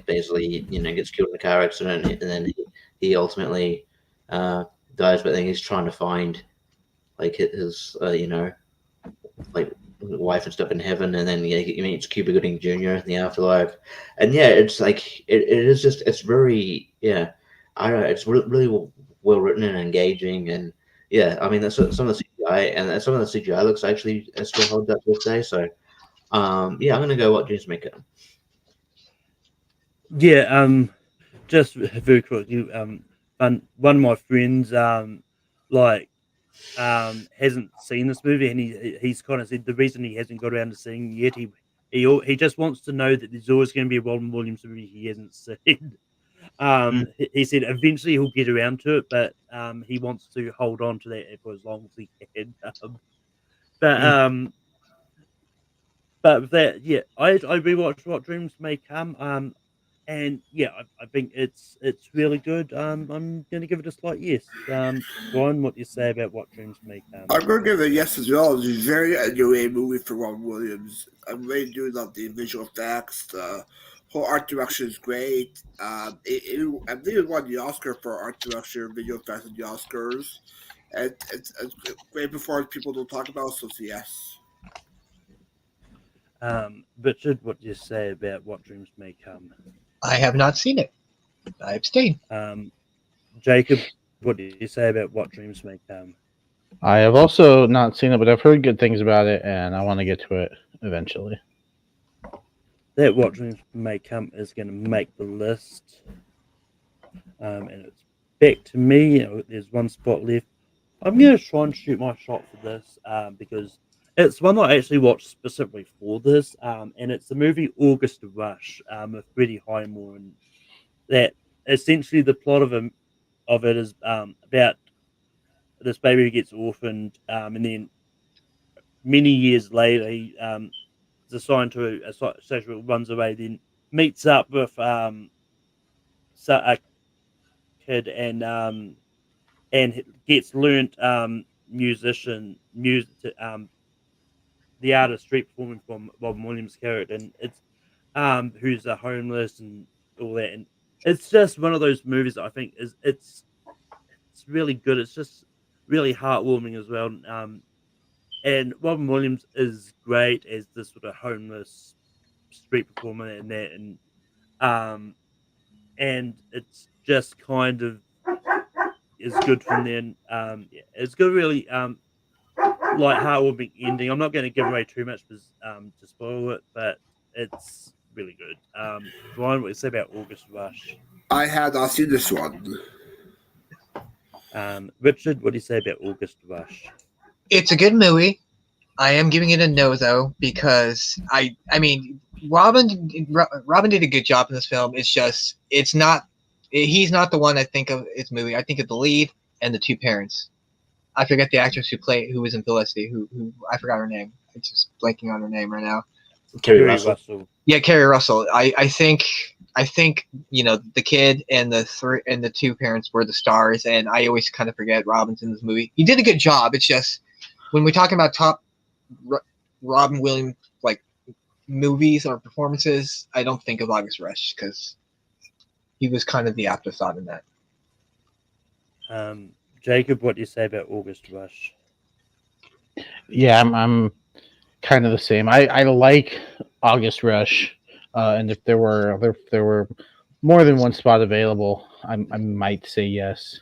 basically gets killed in a car accident, and then he ultimately dies, but then he's trying to find like his like wife and stuff in heaven, and then he meets Cuba Gooding Jr. in the afterlife, and it's like it's very I don't know, it's really well written and engaging, and I mean that's some of the CGI, and some of the CGI looks actually still holds up to this day. So I'm gonna go what dreams may come. Yeah, just very quickly, one of my friends hasn't seen this movie, and he's kind of said the reason he hasn't got around to seeing it yet, he just wants to know that there's always going to be a Robin Williams movie he hasn't seen. He said eventually he'll get around to it, but he wants to hold on to that for as long as he can. But with that, I rewatched What Dreams May Come. And I think it's really good. I'm gonna give it a slight yes. Brian, what do you say about What Dreams May Come? I'm going to give it a yes as well. It's a very underrated movie for Robin Williams. I really do love the visual effects. The whole art direction is great. I believe it won the Oscar for art direction, video effects at the Oscars. And it's a great performance people don't talk about, so it's a yes. Richard, what do you say about What Dreams May Come? I have not seen it. I abstain. Jacob, what do you say about What Dreams May Come? I have also not seen it, but I've heard good things about it, and I want to get to it eventually. That What Dreams May Come is going to make the list. And it's back to me. There's one spot left. I'm going to try and shoot my shot for this because it's one that I actually watched specifically for this, and it's the movie August Rush with Freddie Highmore, and that essentially the plot of it is about this baby who gets orphaned, and then many years later he is assigned to a social runs away, then meets up with a kid and gets learnt music the art of street performing from Robin Williams' character, and it's who's a homeless and all that, and it's just one of those movies that I think it's really good. It's just really heartwarming as well. And Robin Williams is great as this sort of homeless street performer and that, and it's just kind of is good from then. Yeah, it's got a really like heartwarming ending. I'm not going to give away too much because to spoil it, but it's really good. Ryan, what do you say about August Rush? I had not seen this one. Richard, what do you say about August Rush? It's a good movie. I am giving it a no though because I mean Robin did a good job in this film. It's just he's not the one I think of his movie. I think of the lead and the two parents. I forget the actress who was in Felicity. Who I forgot her name. I'm just blanking on her name right now. Kerry Russell. Yeah, Kerry Russell. I think the kid and the two parents were the stars, and I always kind of forget Robin's in this movie. He did a good job. It's just when we're talking about top Robin Williams like movies or performances, I don't think of August Rush because he was kind of the afterthought in that. Jacob, what do you say about August Rush? Yeah, I'm kind of the same. I like August Rush, and if there were more than one spot available, I might say yes.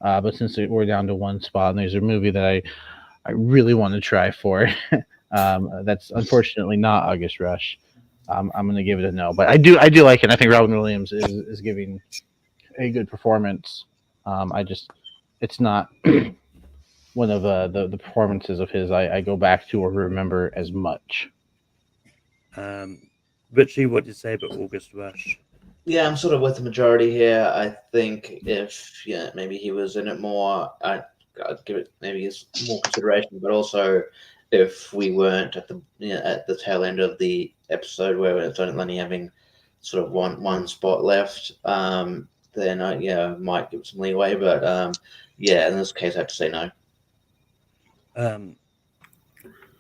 But since we're down to one spot, and there's a movie that I really want to try for, that's unfortunately not August Rush. I'm going to give it a no. But I do like it. I think Robin Williams is giving a good performance. It's not one of the performances of his I go back to or remember as much. Richie, what do you say about August Rush? Yeah, I'm sort of with the majority here. I think if maybe he was in it more, I'd give it maybe more consideration. But also, if we weren't at the tail end of the episode where it's only having sort of one spot left, then I might give it some leeway. But in this case, I have to say no.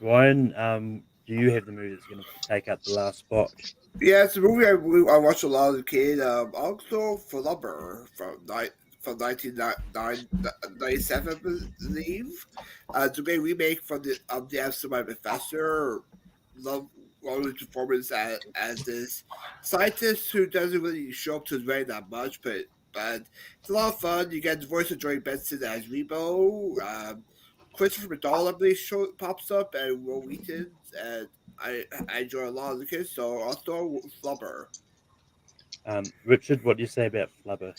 Ryan, do you have the movie that's going to take up the last spot? Yeah, it's a movie I watched a lot as a kid. Also, Flubber from 1997, I believe. It's a great remake from the episode My Professor. Love Roland's performance as this scientist who doesn't really show up to his way that much, but it's a lot of fun. You get the voice of Joey Benson as Rebo. Christopher McDonald, I believe, pops up, and Will Wheaton, and I enjoy a lot of the kids, so I'll throw Flubber. Richard, what do you say about Flubber?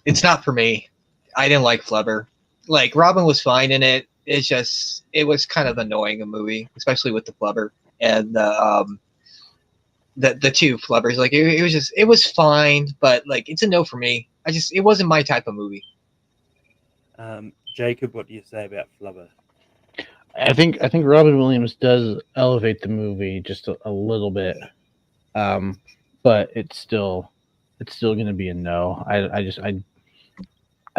It's not for me. I didn't like Flubber. Like Robin was fine in it. It's just it was kind of annoying a movie, especially with the Flubber and the two Flubbers. Like it was fine, but like it's a no for me. It wasn't my type of movie. Jacob, what do you say about Flubber? I think Robin Williams does elevate the movie just a little bit, but it's still going to be a no. I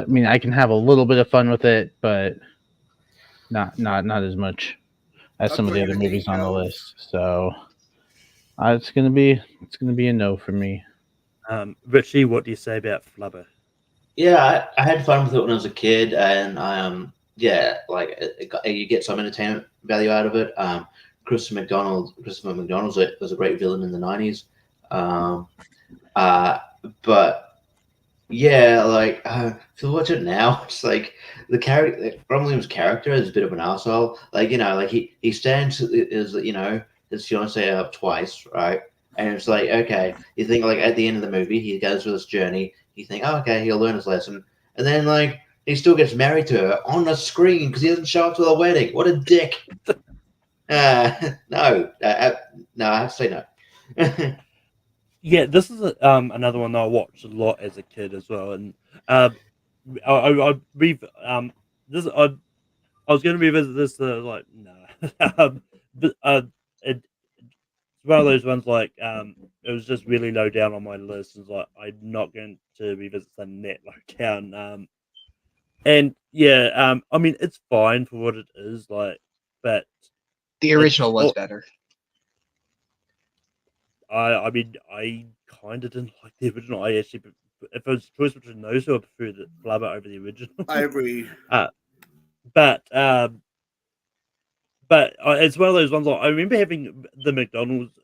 mean, I can have a little bit of fun with it, but not as much as some of the other movies on the list. So it's gonna be a no for me. Richie, what do you say about Flubber? Yeah, I had fun with it when I was a kid, and you get some entertainment value out of it. Christopher McDonald was a great villain in the 90s. But yeah, like if you watch it now, it's like the character, Robin Williams' character is a bit of an asshole. Like like he stands his fiance up twice, right? And it's like, okay, you think like at the end of the movie, he goes through this journey. You think, oh, okay, he'll learn his lesson, and then like he still gets married to her on the screen because he doesn't show up to the wedding. What a dick! No, no, I have to say no. Yeah, this is another one that I watched a lot as a kid as well, and this I was going to revisit this like no, but it's one of those ones like it was just really low down on my list. It's like I'm not going to revisit something that low down. And yeah, I mean it's fine for what it is, like, but The it's original was better. I mean, I kind of didn't like the original. I actually, if it was a choice between those two, I prefer the Flubber over the original. I agree. But it's one of those ones. Like, I remember having the McDonald's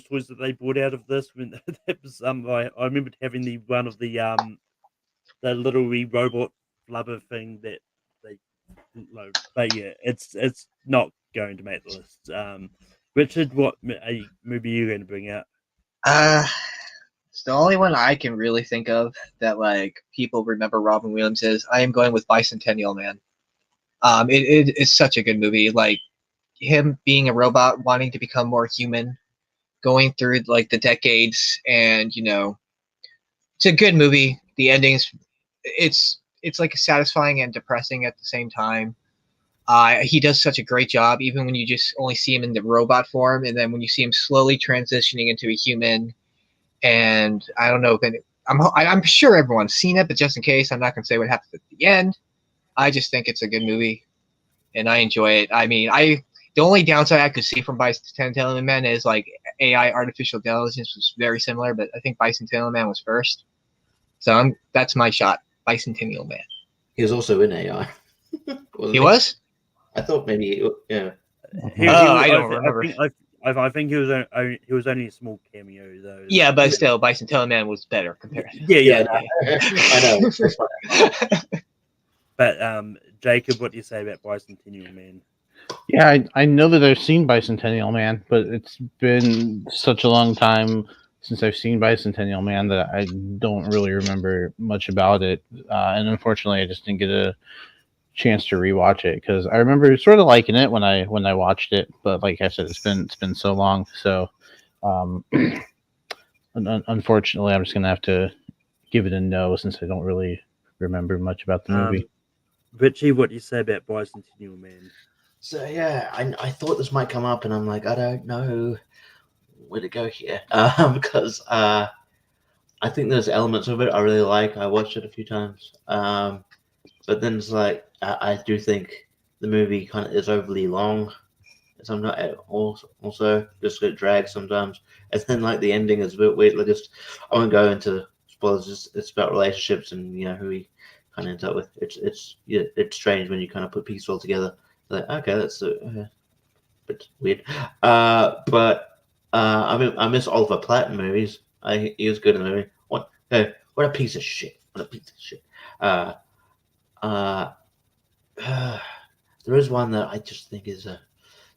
toys that they brought out of this. When that was I remember having the one of the little wee robot Flubber thing that they load. But yeah, it's not going to make the list. Richard, what a movie are you going to bring out? It's the only one I can really think of that like people remember Robin Williams is. I am going with Bicentennial Man. It is such a good movie. Like him being a robot, wanting to become more human, going through like the decades, and you know, it's a good movie. The endings, it's like satisfying and depressing at the same time. He does such a great job, even when you just only see him in the robot form, and then when you see him slowly transitioning into a human. And I don't know if I'm sure everyone's seen it, but just in case, I'm not going to say what happens at the end. I just think it's a good movie, and I enjoy it. I mean, the only downside I could see from Bicentennial Man is like AI artificial intelligence was very similar, but I think Bicentennial Man was first. So that's my shot, Bicentennial Man. He was also in AI. He was? I thought maybe, yeah. I don't remember. I think he was only a small cameo though. Yeah, but still, Bicentennial Man was better compared. Yeah. I know. But Jacob, what do you say about Bicentennial Man? Yeah, I know that I've seen Bicentennial Man, but it's been such a long time since I've seen Bicentennial Man that I don't really remember much about it. And unfortunately, I just didn't get a chance to rewatch it because I remember sort of liking it when I watched it, but like I said, it's been so long. So, unfortunately, I'm just gonna have to give it a no since I don't really remember much about the movie. Richie, what do you say about Bicentennial Man? So yeah, I thought this might come up, and I'm like, I don't know where to go here because I think there's elements of it I really like. I watched it a few times, but then it's like I do think the movie kind of is overly long. Sometimes also just it drags sometimes, and then like the ending is a bit weird. Like I won't go into spoilers. It's about relationships and you know who he kind of ends up with. It's strange when you kind of put pieces all together. Like okay, that's a bit weird. But I miss Oliver Platt in movies. He was good in the movie. What a piece of shit. What a piece of shit. There is one that I just think is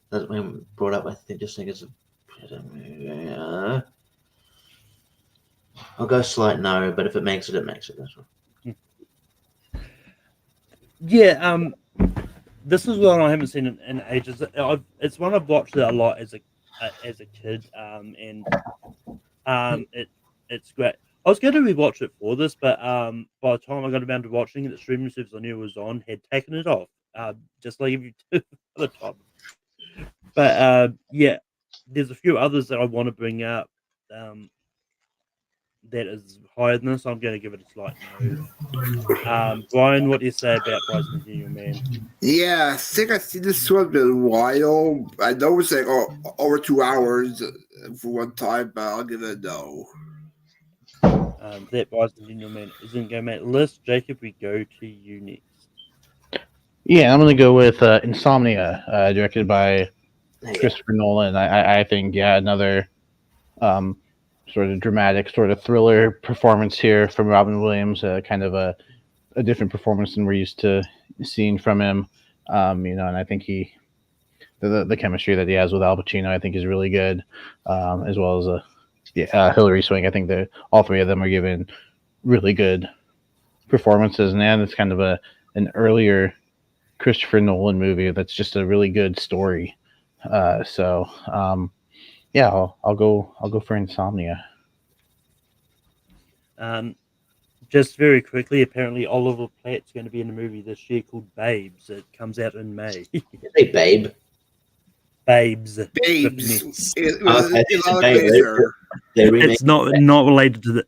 that when brought up. I think is I'll go slight no, but if it makes it, it makes it. That's one. Yeah, this is one I haven't seen in ages. It's one I've watched a lot as a kid, and it's great. I was going to rewatch it for this, but by the time I got around to watching it, the streaming service I knew it was on had taken it off, just like you do the time. But yeah, there's a few others that I want to bring up that is higher than this. I'm going to give it a slight no. Brian, what do you say about Bicentennial Man? Yeah, I think I've seen this one in a while. I know it's like over 2 hours for one time, but I'll give it a no. That Bicentennial Man isn't going to make the list. Jacob, we go to you next. Yeah, I'm going to go with Insomnia, directed by Christopher Nolan. I think, another sort of dramatic, sort of thriller performance here from Robin Williams, kind of a different performance than we're used to seeing from him. And I think he the chemistry that he has with Al Pacino, I think, is really good, as well as Hilary Swank. I think all three of them are given really good performances, and it's kind of an earlier Christopher Nolan movie that's just a really good story. I'll go for Insomnia. Just very quickly, apparently Oliver Platt's going to be in a movie this year called Babes. It comes out in May. Hey, babe. Babes. Babes. Okay, Ilana Babe, Glazer. It's not related to the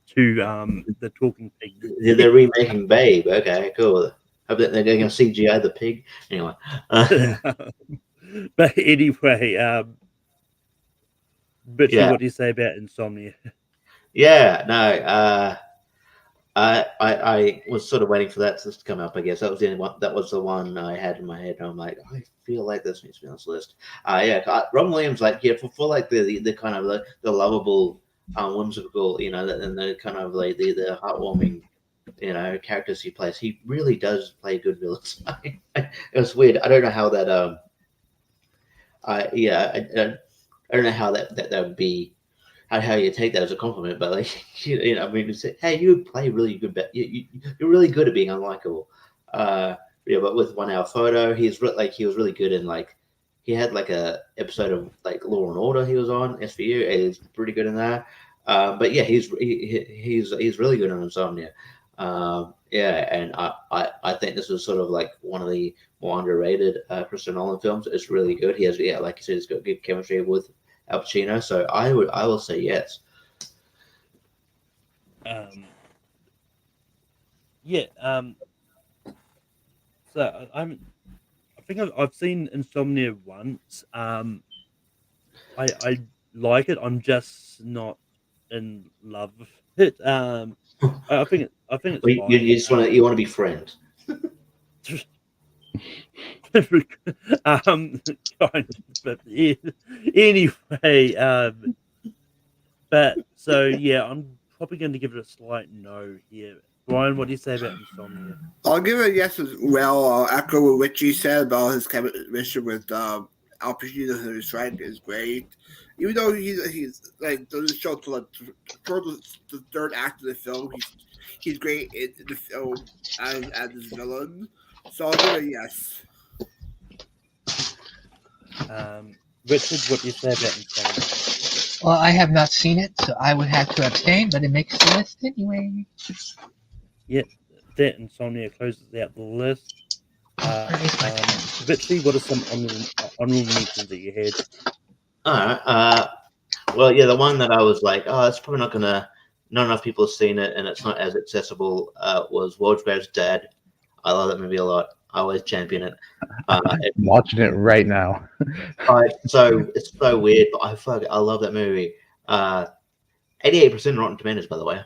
talking pig. They're remaking Babe. Okay, cool. I bet they're going to CGI the pig. Anyway. But anyway, Bitchy, Yeah. what do you say about Insomnia? Yeah, no. I was sort of waiting for that to come up. I guess that was the only one. That was the one I had in my head, and I'm like, I feel like this needs to be on this list. Robin Williams, like, for like the kind of the lovable, whimsical, and the kind of like the heartwarming, characters he plays. He really does play good villains. It was weird. I don't know how that. I don't know how that would be. How you take that as a compliment, but like I mean, say, hey, you play really good. You're really good at being unlikable. But with 1 Hour Photo, he was really good in like he had like a episode of like Law and Order he was on SVU, and he's pretty good in that. But yeah, he's really good in Insomnia. And I think this is sort of like one of the more underrated Christopher Nolan films. It's really good. He has like you said, he's got good chemistry with Al Pacino, so I will say yes. So I think I've seen Insomnia once. I like it. I'm just not in love with it. I think it's Well, fine. you just want to be friends. Kind of, but yeah. Anyway, but so yeah, I'm probably going to give it a slight no here. Brian, what do you say about Insomnia? I'll give it a yes as well. I'll echo what Richie said about his chemistry with Al Pacino. His rank is great, even though he's like doesn't show to like towards the third act of the film. He's great in the film as his villain. So I'll give it a yes. Richard, what do you say about Insomnia? Well, I have not seen it, so I would have to abstain, but it makes the list anyway. Yeah, that Insomnia closes out the list. Richie, what are some honorable mentions that you had? All right. Well, yeah, the one that I was like, oh, it's probably not enough people have seen it, and it's not as accessible. Was World's Greatest Dad. I love that movie a lot. I always champion it. I'm watching it right now. It's so weird, but I love that movie. 88% Rotten Tomatoes, by the way.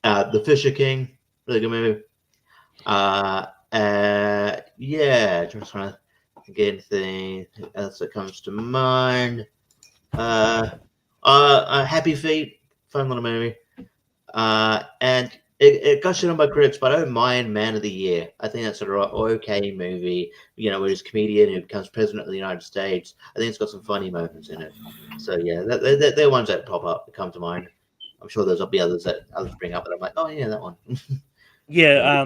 The Fisher King, really good movie. Just trying to get anything else that comes to mind. Happy Feet, fun little movie. And it got shit on by critics, but I don't mind Man of the Year. I think that's an okay movie. Where he's a comedian who becomes president of the United States. I think it's got some funny moments in it. So yeah, they're ones that pop up, that come to mind. I'm sure there'll be others that others bring up, but I'm like, oh yeah, that one. Yeah.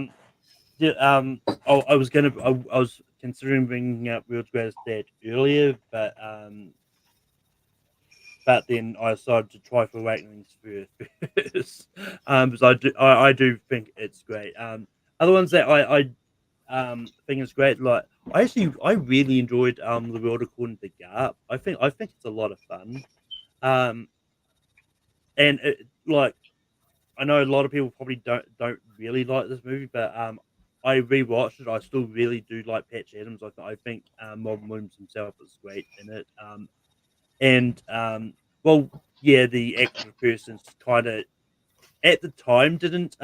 I was considering bringing up World's Greatest Dad earlier, but then I decided to try for Awakenings first. Because I do think it's great. Other ones that I think is great, like I really enjoyed The World According to Garp. I think it's a lot of fun. And I know a lot of people probably don't really like this movie, but I rewatched it. I still really do like Patch Adams. I think Robin Williams himself is great in it. The actual person's kind of at the time didn't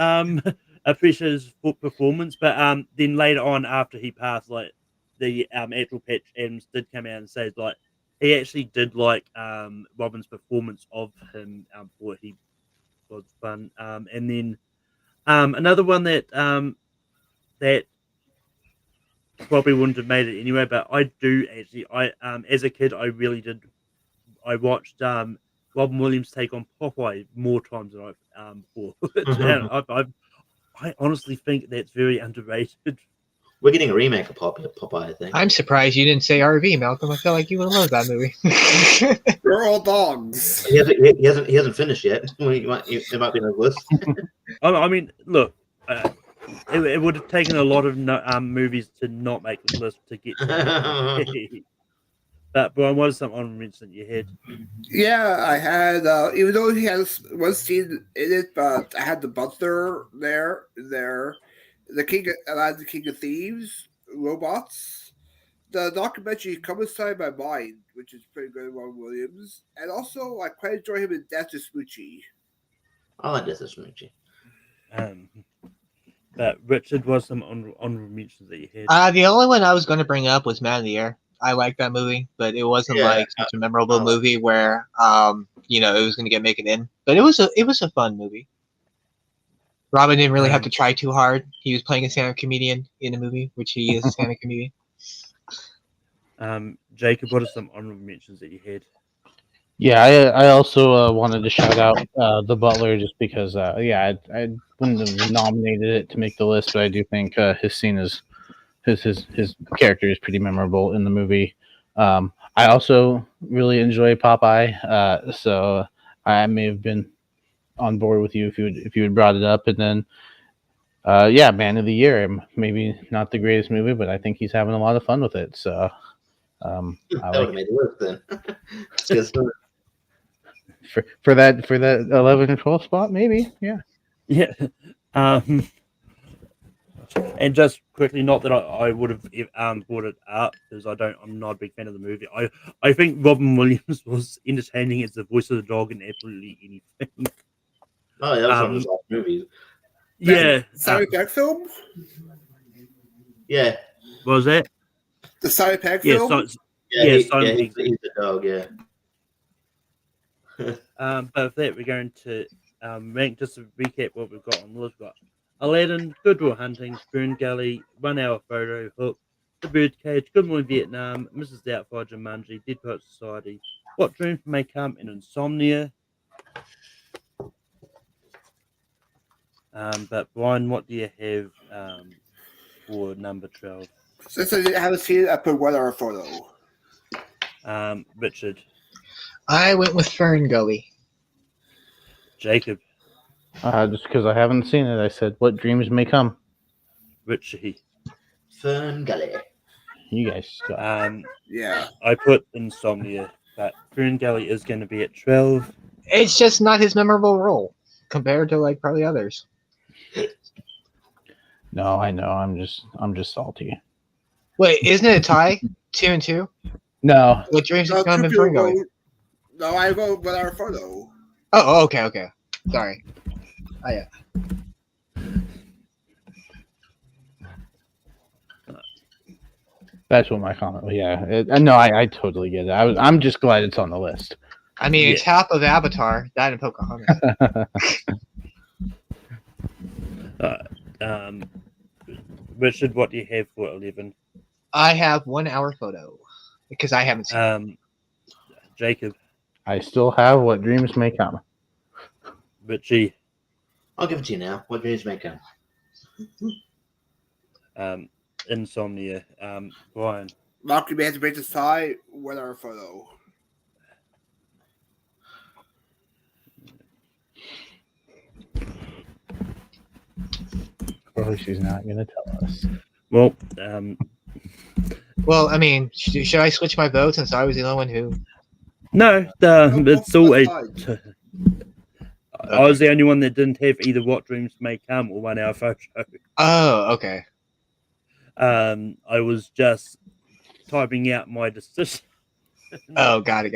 appreciate his performance, but then later on after he passed, like the actual Patch Adams did come out and say like he actually did like Robin's performance of him. For he was fun. And then another one that probably wouldn't have made it anyway. But I do actually. As a kid, I really did. I watched Robin Williams take on Popeye more times than I've thought. And I honestly think that's very underrated. We're getting a remake of Popeye, I think. I'm surprised you didn't say RV, Malcolm. I felt like you would have loved that movie. They're all dogs. He hasn't finished yet. It might be on his list. I mean, look, it would have taken a lot of movies to not make the list to get to. But Brian, what is some honorable mention you had? Yeah, I had, even though he has one scene in it, but I had the butler there, the King of Thieves, robots, the documentary Come Inside My Mind, which is pretty good, Ron Williams, and also I quite enjoy him in Death to Smoochie. I like Death to Smoochie. But Richard, was some honorable mentions that you had? The only one I was going to bring up was Man of the Year. I like that movie, but it wasn't like such a memorable movie where it was going to make it in. But it was a fun movie. Robin didn't really have to try too hard. He was playing a stand-up comedian in the movie, which he is a stand-up comedian. Jacob, what are some honorable mentions that you had? Yeah, I also wanted to shout out The Butler just because, I wouldn't have nominated it to make the list, but I do think his scene is his character is pretty memorable in the movie. I also really enjoy Popeye, so I may have been on board with you if you had brought it up. And then, Man of the Year, maybe not the greatest movie, but I think he's having a lot of fun with it. So I That would have made it work then. for that 11 or 12 spot, maybe, yeah. And just quickly, not that I would have brought it up because I'm not a big fan of the movie. I think Robin Williams was entertaining as the voice of the dog in absolutely anything. Oh, that was one of his last movies. Yeah, Simon Pegg film? Yeah. What was that? The Simon Pegg Yeah, film? He's the dog, yeah. But with that, we're going to rank, just to recap what we've got on the list. We've got Aladdin, Good Will Hunting, Spoon Gully, 1 Hour Photo, Hook, The Birdcage, Good Morning Vietnam, Mrs. Doubtfire, Jumanji, Dead Poet Society, What Dreams May Come, and Insomnia. But Brian, what do you have for number 12? Since I haven't seen it, I put 1 Hour Photo. Richard. I went with Fern Gully. Jacob. Just because I haven't seen it, I said, What Dreams May Come. Richie. Fern Gully. You guys got Yeah. I put Insomnia, but Fern Gully is going to be at 12. It's just not his memorable role compared to probably others. No, I know. I'm just salty. Wait, isn't it a tie? 2-2? No. What Dreams May Come and Fern Gully? No, I vote 1 Hour Photo. Oh, okay. Sorry. Oh, yeah. That's what my comment was. Yeah. No, I totally get it. I'm just glad it's on the list. I mean, it's half of Avatar, that and Pocahontas. Richard, what do you have for 11? I have 1 Hour Photo because I haven't seen it. Jacob. I still have What Dreams May Come. Richie. I'll give it to you now. What Dreams May Come. Insomnia. Brian. Malcolm Man's greatest tie, 1 Hour Photo. Of course, she's not going to tell us. Well, Well, I mean, should I switch my vote since I was the only one who... no, it's all I was the only one that didn't have either What Dreams May Come or 1 Hour Photo. Oh, okay. I was just typing out my decision. Oh, got it.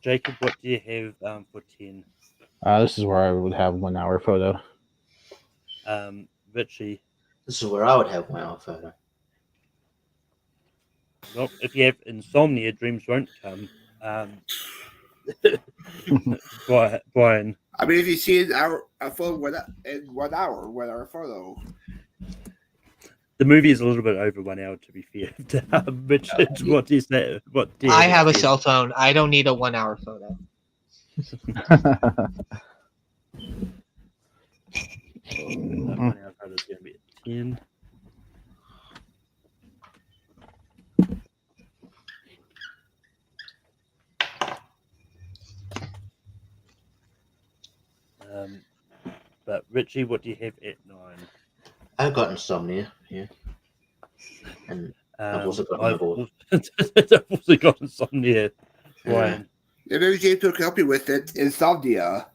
Jacob, what do you have for 10? This is where I would have 1 Hour Photo. Richie. This is where I would have 1 Hour Photo. Well, if you have insomnia, dreams won't come. Brian. I mean, if you see a photo in 1 hour, 1 hour photo. The movie is a little bit over 1 hour, to be fair. Richard, what do you say? I have a cell phone. I don't need a 1 hour photo. That 1 hour photo is going to be a 10. But Richie, what do you have at 9? I've got insomnia, yeah. And I've also got I've overboard. also got insomnia. Brian. The movie James could help you with it, Insomnia.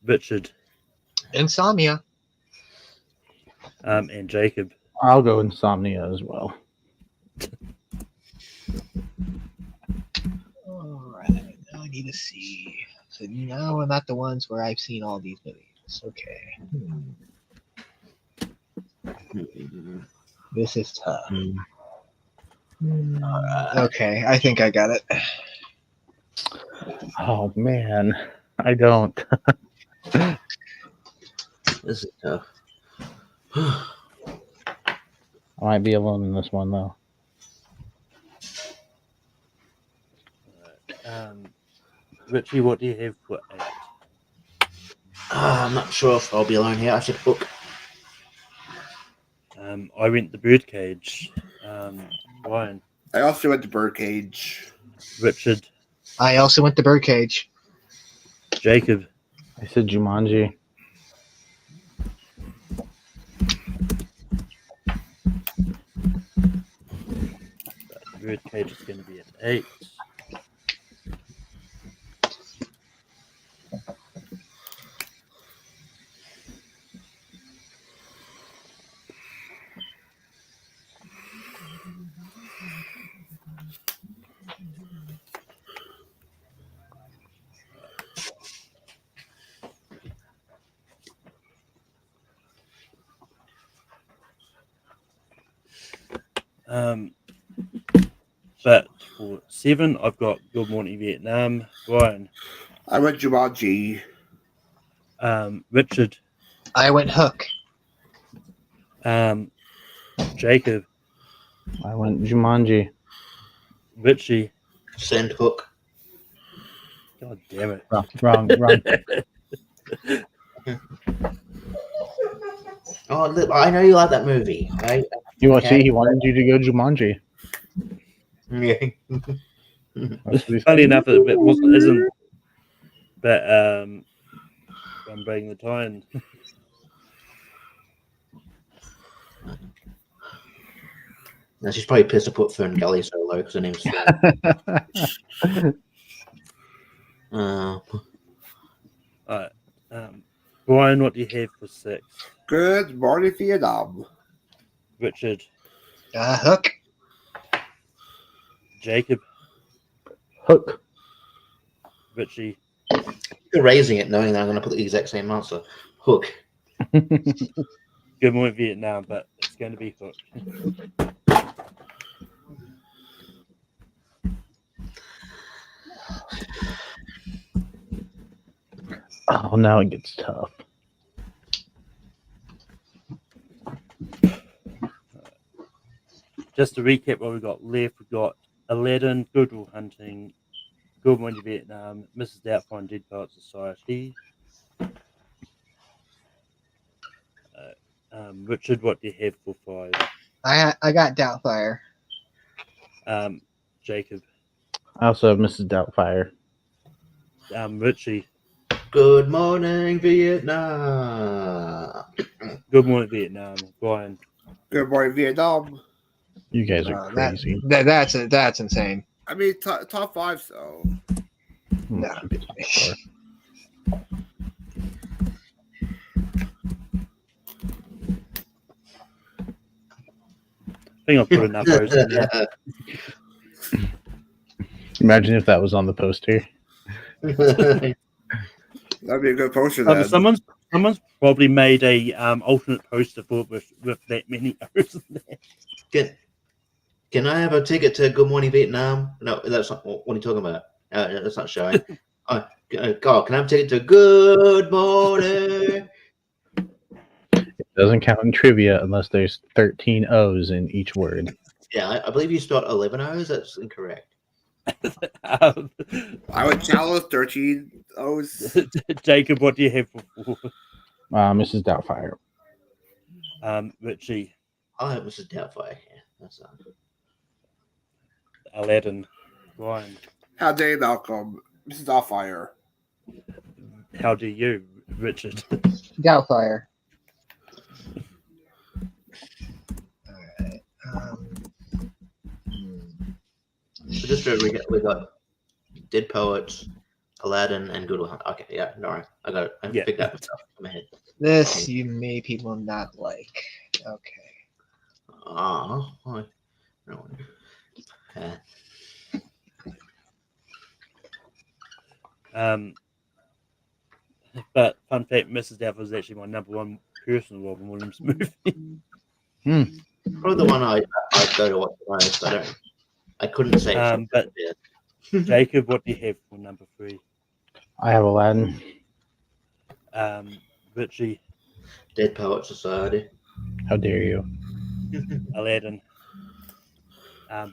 Richard. Insomnia. And Jacob. I'll go insomnia as well. Alright, now I need to see. So now I'm at the ones where I've seen all these movies. Okay. This is tough. Okay, I think I got it. Oh man, I don't. This is tough. I might be alone in this one though. Richie, what do you have for 8? I'm not sure if I'll be alone here. I should Hook. I went the Birdcage. Brian. I also went to Birdcage. Richard. I also went to Birdcage. Jacob. I said Jumanji. Birdcage is going to be at 8. But for 7, I've got Good Morning Vietnam. Brian. I went Jumanji. Richard. I went Hook. Jacob. I went Jumanji. Richie. Send Hook. God damn it. Wrong. Oh, look, I know you like that movie, right? You want to see? He wanted you to go Jumanji. Yeah. Funny enough, it isn't that I'm breaking the time. No, she's probably pissed to put Fern Gully so low because her name's Fern. Alright. Brian, what do you have for 6? Good Morning Vietnam. Richard. Hook. Jacob. Hook. Richie. You're raising it knowing that I'm going to put the exact same answer. Hook. Good Morning Vietnam, but it's going to be Hook. Oh, now it gets tough. Just to recap what we got left, we've got Aladdin, Good Will Hunting, Good Morning Vietnam, Mrs. Doubtfire, and Dead Poet Society. Richard, what do you have for 5? I got Doubtfire. Jacob. I also have Mrs. Doubtfire. Richie. Good Morning Vietnam. Good Morning Vietnam. Brian. Good Morning Vietnam. You guys are crazy. That's insane. I mean, top 5, so. No. I think I'll put enough those in there. Imagine if that was on the poster. That'd be a good poster then. Someone's probably made a alternate poster for it with that many O's in there. Can I have a ticket to Good Morning Vietnam? No, that's not what are you talking about. That's not showing. God, can I have a ticket to Good Morning? It doesn't count in trivia unless there's 13 O's in each word. Yeah, I believe you spelled 11 O's. That's incorrect. Um, I would challenge 13 O's. Jacob, what do you have for Mrs. Doubtfire. Richie? I'll have Mrs. Doubtfire. Yeah, that's Aladdin? Ryan? How dare you, Malcolm? Mrs. Doubtfire. How do you, Richard? Doubtfire. Alright. So just to recap, we got Dead Poets, Aladdin, and Good Will Hunt. Okay, yeah, no, right. I got it. I Yeah. picked that stuff in my head. This you may people not like. Okay. Why? No. But fun fact, Mrs. Doubtfire was actually my number one personal Robin Williams movie. Probably the one I go to watch the most. I couldn't say. But Jacob, what do you have for number 3? I have Aladdin. Richie? Dead Poet Society. How dare you? Aladdin?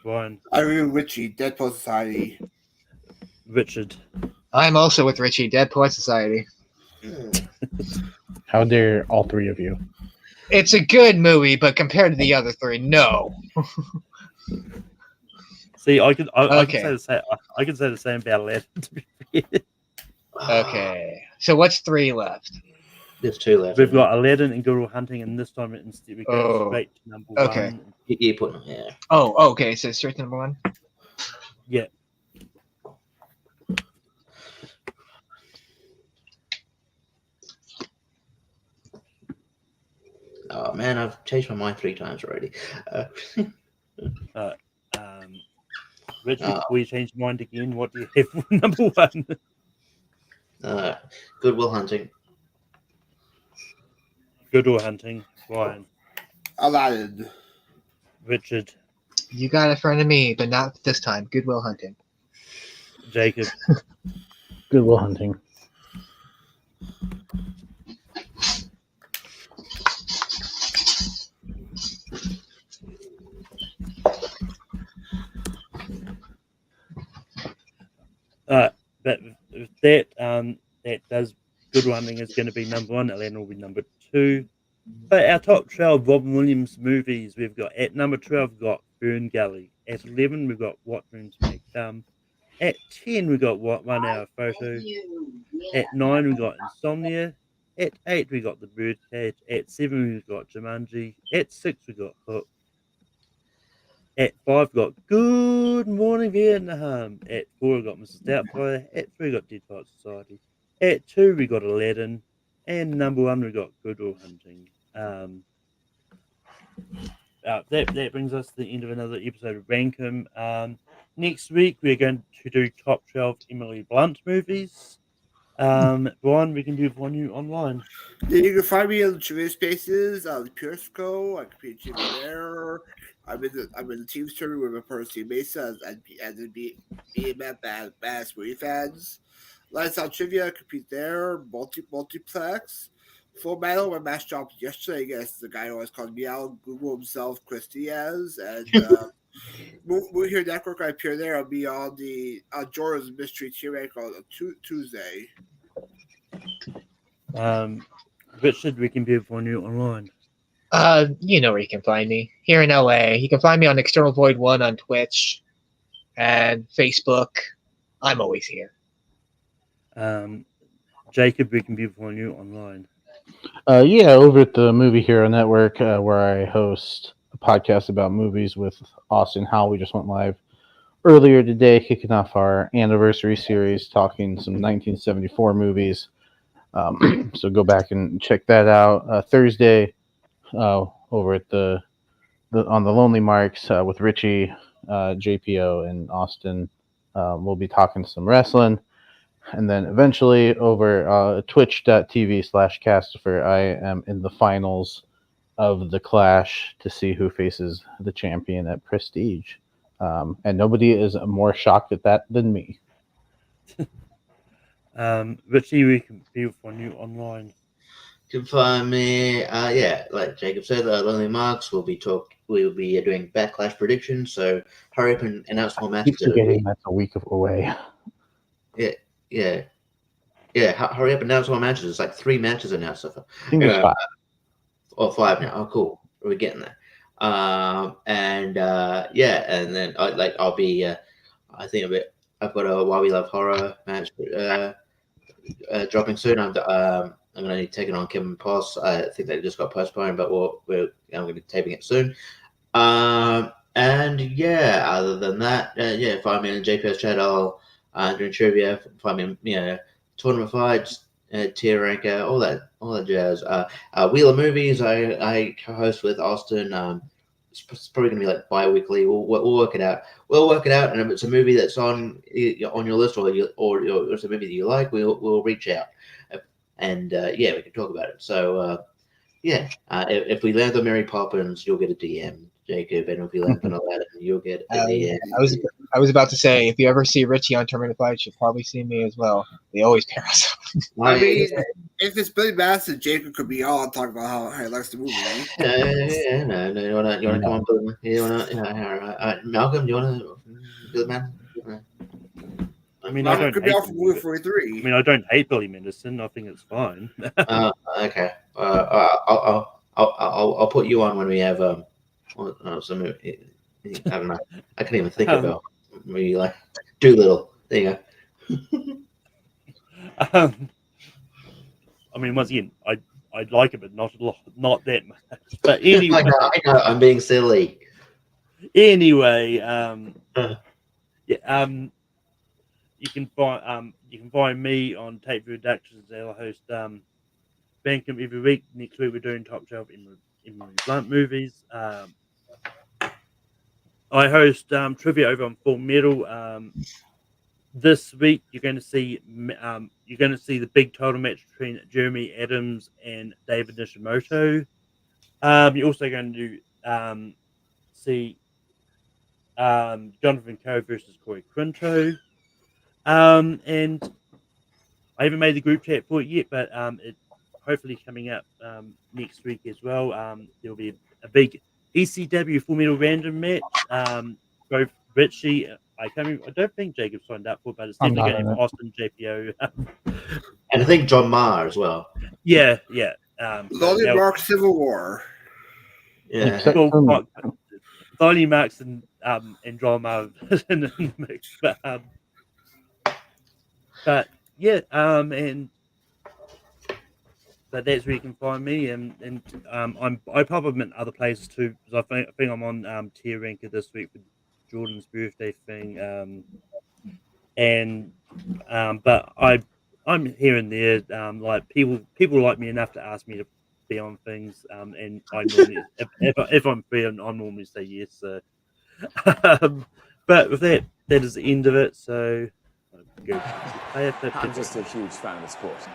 Brian? I agree with Richie. Dead Poet Society. Richard? I'm also with Richie. Dead Poet Society. How dare all three of you? It's a good movie, but compared to the other 3, no. See, I can Okay. say the same. I can say the same about Aladdin. To be fair. Okay. So what's 3 left? There's 2 left. We've got Aladdin and Good Will Hunting, and this time instead we go Oh, straight to number okay. 1. You put yeah. Oh, okay. So straight to number 1. Yeah. Oh man, I've changed my mind 3 times already. Richard, before you change your mind again, what do you have for number 1? Good Will Hunting. Good Will Hunting. Brian? Aladdin. Richard? You got a friend of me, but not this time. Good Will Hunting. Jacob? Good Will Hunting. But that that does Good Will Hunting is going to be number 1. Aladdin will be number 2. But our top 12 Robin Williams movies, we've got at number 12, we've got Fern Gully. At 11, we've got What Dreams May Come. At 10, we've got 1 Hour Photo. At 9, we've got Insomnia. At 8, we got The Birdcage. At 7, we've got Jumanji. At 6, we got Hook. At 5, we got Good Morning Vietnam. At 4, we got Mrs. Doubtfire. At 3, we got Dead Poet Society. At 2, we got Aladdin. And number 1, we got Good Will Hunting. That brings us to the end of another episode of Rankum. Next week, we're going to do top 12 Emily Blunt movies. Brian, we can do it on you online. Yeah, you can find me on Trivia Spaces on Periscope. I can be Jimmy there. I'm in the team story with my person Mesa and the BMF Bass movie fans. Lights Out Trivia, compete there. Multiplex. Full Metal, my match dropped yesterday against the guy who always called me out, Google himself, Chris Diaz. And Movie Here Network, I appear there. I'll be on Jordan's Mystery T-Rank on Tuesday. Richard, we can be on you online. You know where you can find me. Here in LA. You can find me on External Void 1 on Twitch and Facebook. I'm always here. Jacob, we can be on you online. Yeah, over at the Movie Hero Network, where I host a podcast about movies with Austin Howell. We just went live earlier today, kicking off our anniversary series, talking some 1974 movies. So go back and check that out. Thursday, over at the on the Lonely Marks with Richie, JPO, and Austin, we'll be talking some wrestling. And then eventually over twitch.tv/Castifer, I am in the finals of the Clash to see who faces the champion at Prestige. And nobody is more shocked at that than me. Richie, we can view on you online. You can find me, like Jacob said, Lonely Marks. We will be doing Backlash predictions. So hurry up and announce more matches. Keep forgetting that's a week away. Yeah. Hurry up and announce more matches. It's like 3 matches announced so far. I think there's 5. Or 5 now. Oh, cool. We're getting there. And then I'll be. I think I've got a Why We Love Horror match dropping soon. I'm going to be taking on Kevin Poss. I think they just got postponed, but I'm going to be taping it soon. Other than that, find me in the JPS chat. I'll doing trivia. Find me, tournament fights, tier ranker, all that jazz. Wheel of Movies. I co-host with Austin. It's probably gonna be like bi-weekly. We'll work it out. And if it's a movie that's on your list, or it's a movie that you like, we'll reach out, and we can talk about it. So if we land on Mary Poppins, you'll get a DM, Jacob, and if we land on Aladdin, you'll get a DM. I was about to say, if you ever see Richie on Tournament Fights, you'll probably see me as well. They always pair us up. I mean, if it's Billy Madison, Jacob could be on talking about how he likes the movie. No. You wanna come on, Billy? You wanna? Malcolm, you wanna Billy Madison? I mean, I don't could be hate off from Movie 43. I mean, I don't hate Billy Madison. I think it's fine. Okay. I'll put you on when we have some movie. I don't know. I can't even think about maybe like Doolittle. There you go. I mean, once again, I'd like it, but not a lot, not that much. But anyway, I know, I'm being silly. Anyway, you can find me on Tape Productions. I'll host Bankum every week. Next week we're doing top shelf Emily Blunt movies. I host trivia over on Full Metal. This week you're going to see the big title match between Jeremy Adams and David Nishimoto. You're also going to see Jonathan Coe versus Corey Quinto. And I haven't made the group chat for it yet, but it hopefully coming up next week as well. There'll be a big ECW Full Metal random match. Both Richie, I don't think Jacob signed up for it, but it's definitely going to be Austin JPO. And I think John Maher as well. Yeah. Lonely Mark Civil War. Yeah. Lonely Marks and John Maher in the mix, but that's where you can find me, and I pop up in other places too, because I think I'm on tier ranker this week with Jordan's birthday thing, but I'm here and there, like people like me enough to ask me to be on things, and I normally if I'm free, I normally say yes. So, but with that is the end of it. So. I'm just a huge fan of the sport.